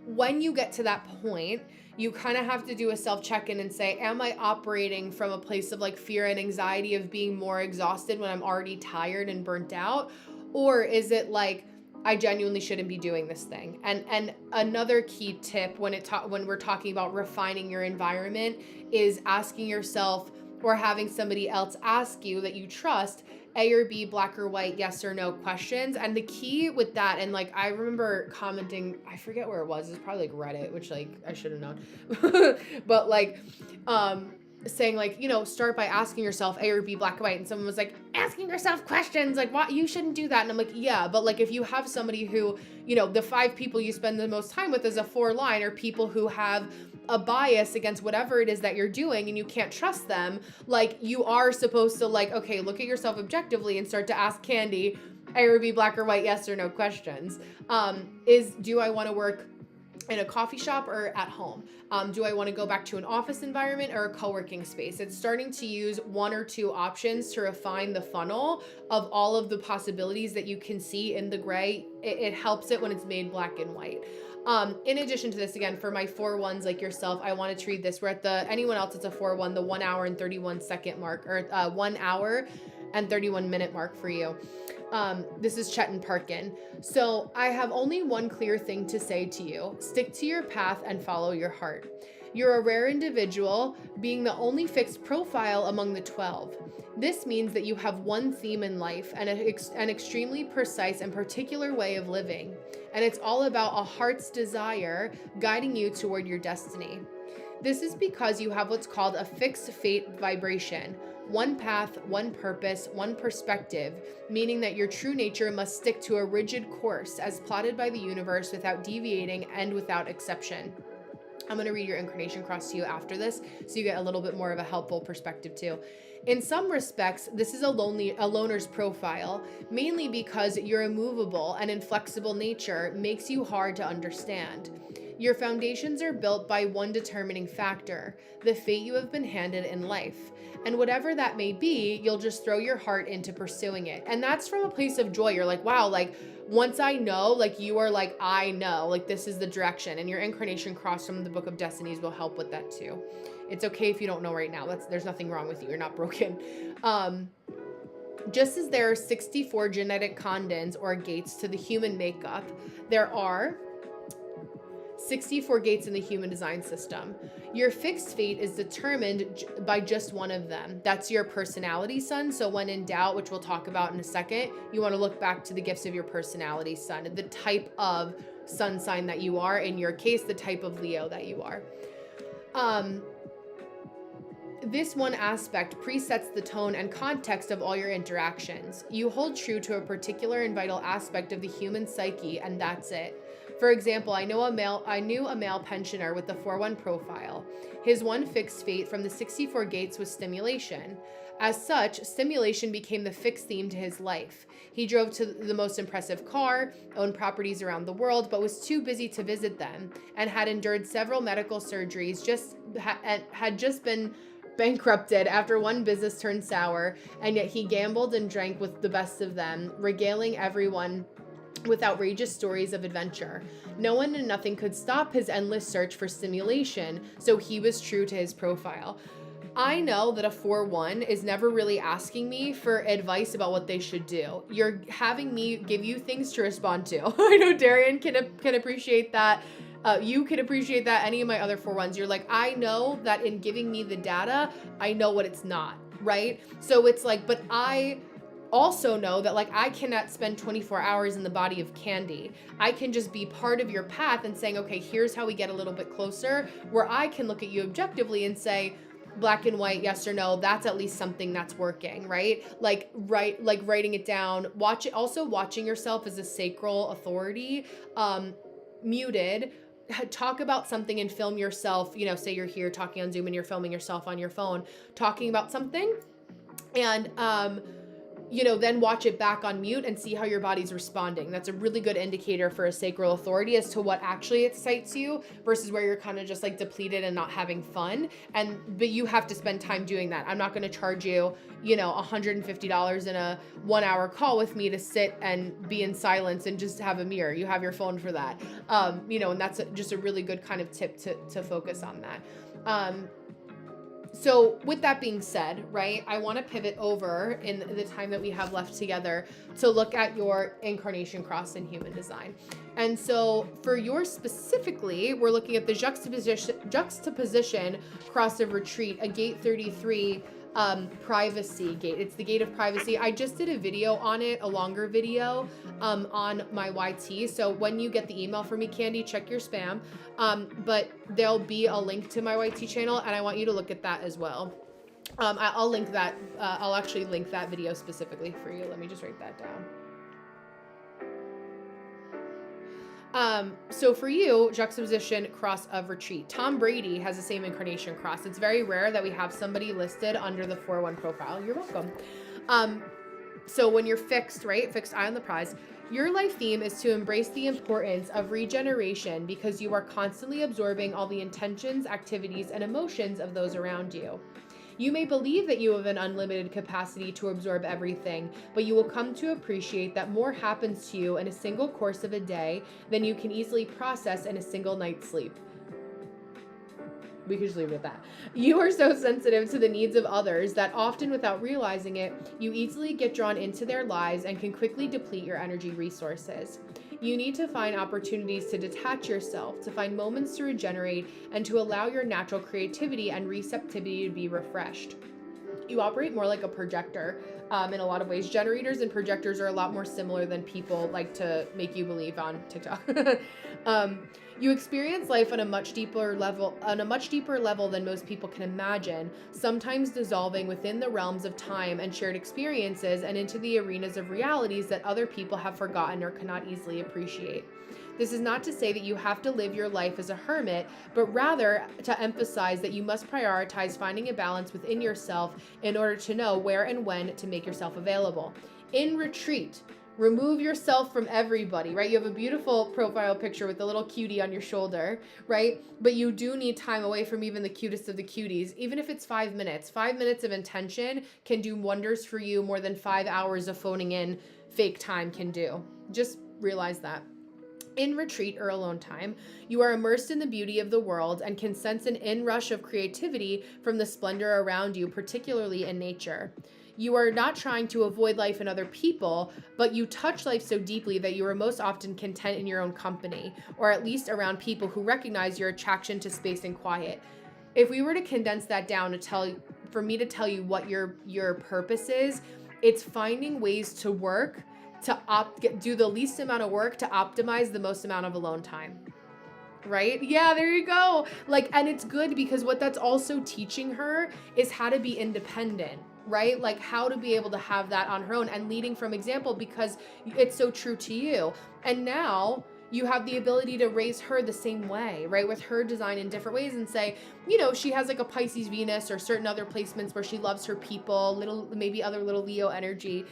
when you get to that point, you kind of have to do a self-check-in and say, am I operating from a place of like fear and anxiety of being more exhausted when I'm already tired and burnt out? Or is it like, I genuinely shouldn't be doing this thing? And another key tip when we're talking about refining your environment is asking yourself or having somebody else ask you that you trust A or B, black or white, yes or no questions. And the key with that, and like I remember commenting, I forget where it was probably like Reddit, which like I should have known. But like saying like, start by asking yourself A or B, black or white. And someone was like, asking yourself questions, like, what? You shouldn't do that. And I'm like, yeah, but like if you have somebody who, the 5 people you spend the most time with is a 4 line, or people who have a bias against whatever it is that you're doing and you can't trust them, like you are supposed to like, okay, look at yourself objectively and start to ask Candy A or B, black or white, yes or no questions. Do I want to work in a coffee shop or at home? Do I want to go back to an office environment or a co-working space? It's starting to use 1 or 2 options to refine the funnel of all of the possibilities that you can see in the gray. It helps it when it's made black and white. In addition to this, again, for my 4-1s like yourself, I wanted to read this. We're at anyone else, it's a 4-1, the 1 hour and 31 second mark, or 1 hour and 31 minute mark for you. This is Chetan Parkin. So I have only one clear thing to say to you. Stick to your path and follow your heart. You're a rare individual, being the only fixed profile among the 12. This means that you have one theme in life and an extremely precise and particular way of living. And it's all about a heart's desire guiding you toward your destiny. This is because you have what's called a fixed fate vibration. One path, one purpose, one perspective, meaning that your true nature must stick to a rigid course as plotted by the universe without deviating and without exception. I'm going to read your incarnation cross to you after this so you get a little bit more of a helpful perspective too. In some respects, this is a loner's profile, mainly because your immovable and inflexible nature makes you hard to understand. Your foundations are built by one determining factor, the fate you have been handed in life. And whatever that may be, you'll just throw your heart into pursuing it. And that's from a place of joy. You're like, wow, like once I know, like you are like, I know, like this is the direction. And your incarnation cross from the Book of Destinies will help with that too. It's okay if you don't know right now. There's nothing wrong with you. You're not broken. Just as there are 64 genetic codons or gates to the human makeup, there are 64 gates in the human design system. Your fixed fate is determined by just one of them. That's your personality sun. So when in doubt, which we'll talk about in a second, you want to look back to the gifts of your personality sun, the type of sun sign that you are. In your case, the type of Leo that you are. This one aspect presets the tone and context of all your interactions. You hold true to a particular and vital aspect of the human psyche, and that's it. For example, I knew a male pensioner with the 4-1 profile. His one fixed fate from the 64 gates was stimulation. As such, stimulation became the fixed theme to his life. He drove to the most impressive car, owned properties around the world, but was too busy to visit them, and had endured several medical surgeries, had just been bankrupted after one business turned sour, and yet he gambled and drank with the best of them, regaling everyone with outrageous stories of adventure. No one and nothing could stop his endless search for stimulation, so he was true to his profile. I know that a 4-1 is never really asking me for advice about what they should do. You're having me give you things to respond to. I know Darian can appreciate that. You can appreciate that. Any of my other 4-1s, you're like, I know that in giving me the data, I know what it's not, right? So it's like, but I also know that like I cannot spend 24 hours in the body of Candy. I can just be part of your path and saying, okay, here's how we get a little bit closer, where I can look at you objectively and say, black and white, yes or no, that's at least something that's working, right? Like writing it down, watching yourself as a sacral authority, muted, talk about something and film yourself, say you're here talking on Zoom and you're filming yourself on your phone, talking about something, and then watch it back on mute and see how your body's responding. That's a really good indicator for a sacral authority as to what actually excites you versus where you're kind of just like depleted and not having fun. But you have to spend time doing that. I'm not going to charge you, $150 in a 1-hour call with me to sit and be in silence and just have a mirror. You have your phone for that. And that's just a really good kind of tip to focus on that. So with that being said, right, I want to pivot over in the time that we have left together to look at your incarnation cross in human design. And so for yours specifically, we're looking at the juxtaposition cross of retreat, a gate 33 privacy gate. It's the gate of privacy. I just did a video on it, a longer video on my YT. So when you get the email from me, Candy, check your spam. But there'll be a link to my YT channel, and I want you to look at that as well. I'll link that. I'll actually link that video specifically for you. Let me just write that down. So for you, juxtaposition cross of retreat. Tom Brady has the same incarnation cross. It's very rare that we have somebody listed under the 4-1 profile. You're welcome. So when you're fixed, right? Fixed eye on the prize. Your life theme is to embrace the importance of regeneration because you are constantly absorbing all the intentions, activities, and emotions of those around you. You may believe that you have an unlimited capacity to absorb everything, but you will come to appreciate that more happens to you in a single course of a day than you can easily process in a single night's sleep. We could just leave it at that. You are so sensitive to the needs of others that often without realizing it, you easily get drawn into their lives and can quickly deplete your energy resources. You need to find opportunities to detach yourself, to find moments to regenerate, and to allow your natural creativity and receptivity to be refreshed. You operate more like a projector in a lot of ways. Generators and projectors are a lot more similar than people like to make you believe on TikTok. You experience life on a much deeper level than most people can imagine, sometimes dissolving within the realms of time and shared experiences and into the arenas of realities that other people have forgotten or cannot easily appreciate. This is not to say that you have to live your life as a hermit, but rather to emphasize that you must prioritize finding a balance within yourself in order to know where and when to make yourself available. In retreat, remove yourself from everybody, right? You have a beautiful profile picture with a little cutie on your shoulder, right? But you do need time away from even the cutest of the cuties, even if it's 5 minutes. 5 minutes of intention can do wonders for you more than 5 hours of phoning in fake time can do. Just realize that. In retreat or alone time, you are immersed in the beauty of the world and can sense an inrush of creativity from the splendor around you, particularly in nature. You are not trying to avoid life and other people, but you touch life so deeply that you are most often content in your own company, or at least around people who recognize your attraction to space and quiet. If we were to condense that down for me to tell you what your purpose is, it's finding ways to work to do the least amount of work to optimize the most amount of alone time. Right? Yeah, there you go. And it's good because what that's also teaching her is how to be independent, right? Like how to be able to have that on her own and leading from example because it's so true to you. And now you have the ability to raise her the same way, right? With her design in different ways, and say, she has like a Pisces Venus or certain other placements where she loves her people, maybe other little Leo energy.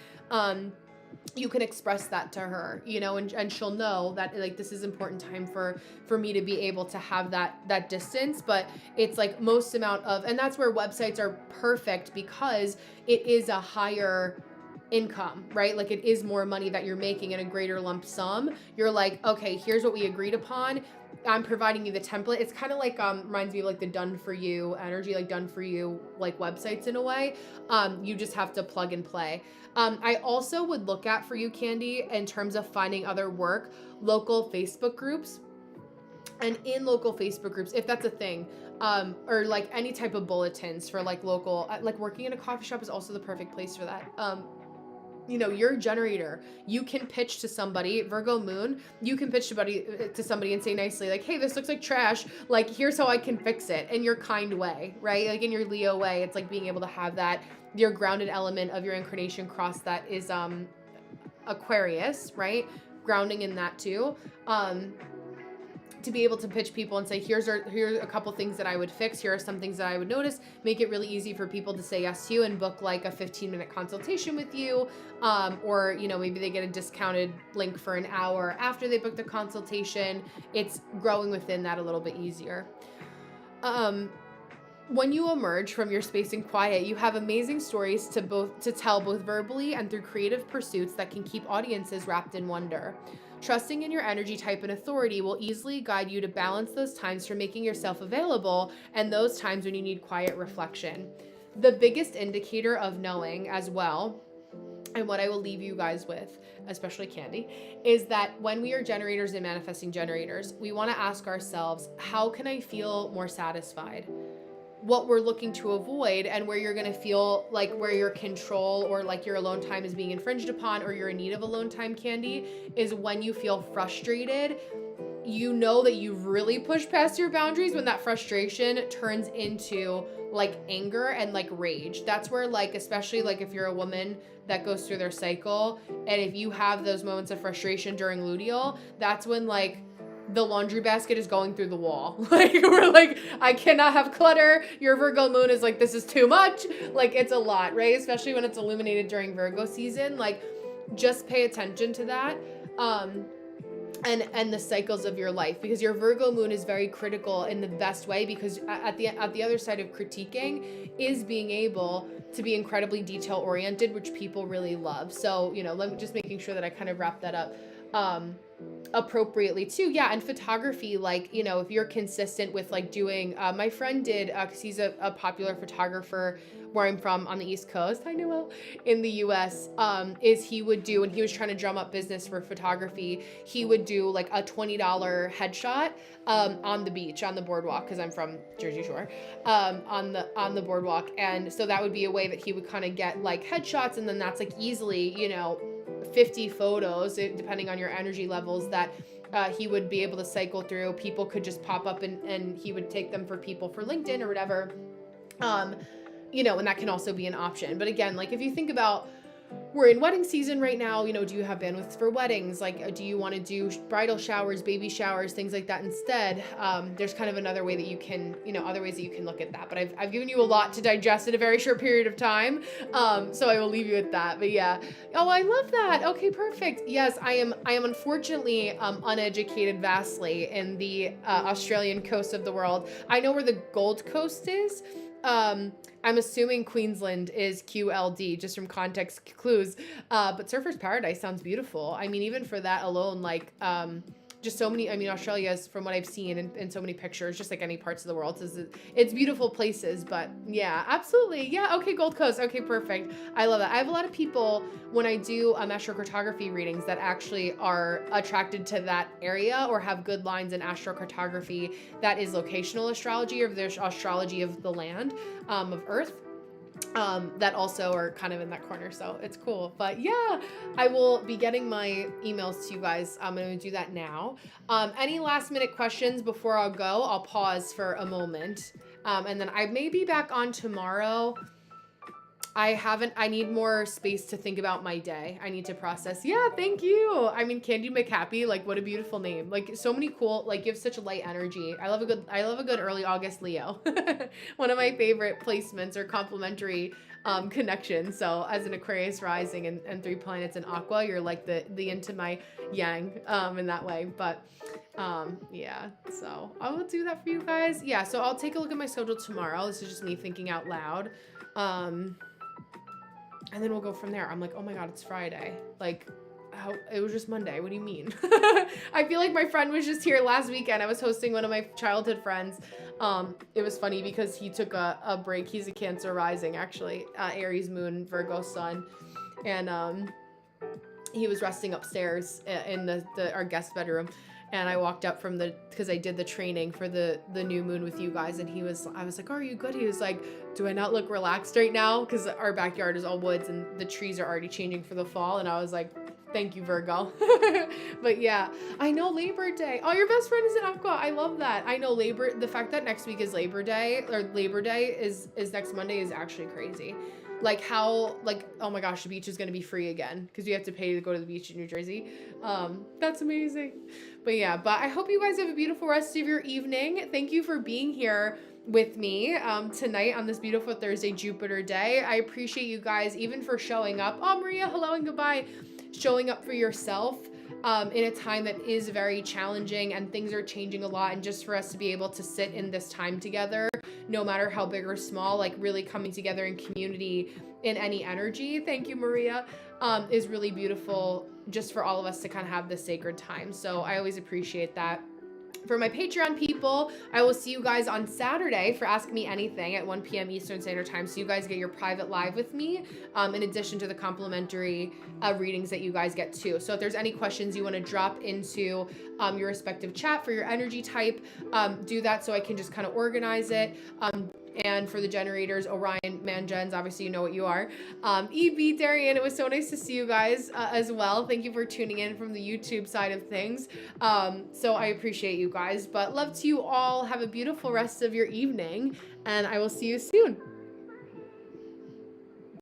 You can express that to her, and she'll know that like this is important time for me to be able to have that distance. But it's like most amount of, and that's where websites are perfect, because it is a higher income, right? Like it is more money that you're making in a greater lump sum. You're like, okay, here's what we agreed upon. I'm providing you the template. It's kind of like reminds me of like the done for you energy, like done for you like websites in a way. You just have to plug and play. I also would look at for you, Candy, in terms of finding other work, local Facebook groups. And in local Facebook groups, if that's a thing, or like any type of bulletins for like local, like working in a coffee shop is also the perfect place for that. You're a generator. You can pitch to somebody, Virgo moon, you can pitch to somebody and say nicely, like, hey, this looks like trash. Like, here's how I can fix it in your kind way, right? Like in your Leo way, it's like being able to have that, your grounded element of your incarnation cross that is Aquarius, right? Grounding in that too. To be able to pitch people and say, here's a couple things that I would fix. Here are some things that I would notice. Make it really easy for people to say yes to you and book like a 15-minute consultation with you. Or, maybe they get a discounted link for an hour after they book the consultation. It's growing within that a little bit easier. When you emerge from your space and quiet, you have amazing stories to tell both verbally and through creative pursuits that can keep audiences wrapped in wonder. Trusting in your energy type and authority will easily guide you to balance those times for making yourself available and those times when you need quiet reflection. The biggest indicator of knowing as well, and what I will leave you guys with, especially Candy, is that when we are generators and manifesting generators, we want to ask ourselves, how can I feel more satisfied? What we're looking to avoid, and where you're going to feel like where your control or like your alone time is being infringed upon, or you're in need of alone time, Candy, is when you feel frustrated. That you've really pushed past your boundaries when that frustration turns into like anger and like rage. That's where, like, especially like if you're a woman that goes through their cycle, and if you have those moments of frustration during luteal, that's when like the laundry basket is going through the wall. Like, we're like, I cannot have clutter. Your Virgo moon is like, this is too much. Like, it's a lot, right? Especially when it's illuminated during Virgo season. Like, just pay attention to that. And the cycles of your life, because your Virgo moon is very critical in the best way, because at the other side of critiquing is being able to be incredibly detail oriented, which people really love. So, just making sure that I kind of wrap that up appropriately too. Yeah. And photography, like, if you're consistent with like doing, my friend did, cause he's a popular photographer where I'm from on the East Coast, I know, in the US, is he would do, when he was trying to drum up business for photography, he would do like a $20 headshot, on the beach, on the boardwalk, cause I'm from Jersey Shore, on the boardwalk. And so that would be a way that he would kind of get like headshots. And then that's like easily, 50 photos, depending on your energy levels, that he would be able to cycle through. People could just pop up and he would take them for people for LinkedIn or whatever. And that can also be an option. But again, like if you think about, we're in wedding season right now, do you have bandwidth for weddings? Like, do you want to do bridal showers, baby showers, things like that instead? There's kind of another way that you can, other ways that you can look at that. But I've given you a lot to digest in a very short period of time. So I will leave you with that. But yeah. Oh, I love that. Okay, perfect. Yes, I am unfortunately uneducated vastly in the Australian coast of the world. I know where the Gold Coast is. I'm assuming Queensland is QLD, just from context clues. But Surfer's Paradise sounds beautiful. I mean, even for that alone, like, just so many, Australia is, from what I've seen in so many pictures, just like any parts of the world, it's beautiful places. But yeah, absolutely. Yeah. Okay. Gold Coast. Okay. Perfect. I love that. I have a lot of people when I do astrocartography readings that actually are attracted to that area or have good lines in astrocartography that is locational astrology, or there's astrology of the land, of Earth. That also are kind of in that corner. So it's cool. But yeah, I will be getting my emails to you guys. I'm going to do that now. Any last minute questions before I'll go? I'll pause for a moment. And then I may be back on tomorrow. I need more space to think about my day. I need to process. Yeah, thank you. I mean, Candy McHappy, like what a beautiful name. Like so many cool, like you have such a light energy. I love a good early August Leo. One of my favorite placements or complementary connections. So as an Aquarius rising and 3 planets in Aqua, you're like the into my yang in that way. But yeah, so I will do that for you guys. Yeah, so I'll take a look at my schedule tomorrow. This is just me thinking out loud. And then we'll go from there. I'm like, oh my God, it's Friday. Like, how, it was just Monday. What do you mean? I feel like my friend was just here last weekend. I was hosting one of my childhood friends. It was funny because he took a break. He's a Cancer rising, actually. Aries moon, Virgo sun. And he was resting upstairs in our guest bedroom. And I walked up from because I did the training for the new moon with you guys. And I was like, oh, are you good? He was like, do I not look relaxed right now? Because our backyard is all woods and the trees are already changing for the fall. And I was like, thank you, Virgo. But yeah, I know Labor Day. Oh, your best friend is in Aqua. I love that. I know the fact that next week is Labor Day, or Labor Day is next Monday is actually crazy. Like how, like, oh my gosh, the beach is going to be free again because you have to pay to go to the beach in New Jersey. That's amazing. But yeah, but I hope you guys have a beautiful rest of your evening. Thank you for being here with me tonight on this beautiful Thursday Jupiter day. I appreciate you guys even for showing up. Oh, Maria, hello and goodbye. Showing up for yourself in a time that is very challenging and things are changing a lot. And just for us to be able to sit in this time together, no matter how big or small, like really coming together in community in any energy, thank you, Maria, is really beautiful just for all of us to kind of have this sacred time. So I always appreciate that. For my Patreon people, I will see you guys on Saturday for Ask Me Anything at 1 p.m. Eastern Standard Time. So you guys get your private live with me, in addition to the complimentary readings that you guys get too. So if there's any questions you want to drop into your respective chat for your energy type, do that so I can just kind of organize it. And for the generators, Orion, Mangens, obviously you know what you are. EB, Darian, it was so nice to see you guys as well. Thank you for tuning in from the YouTube side of things. So I appreciate you guys, but love to you all. Have a beautiful rest of your evening, and I will see you soon.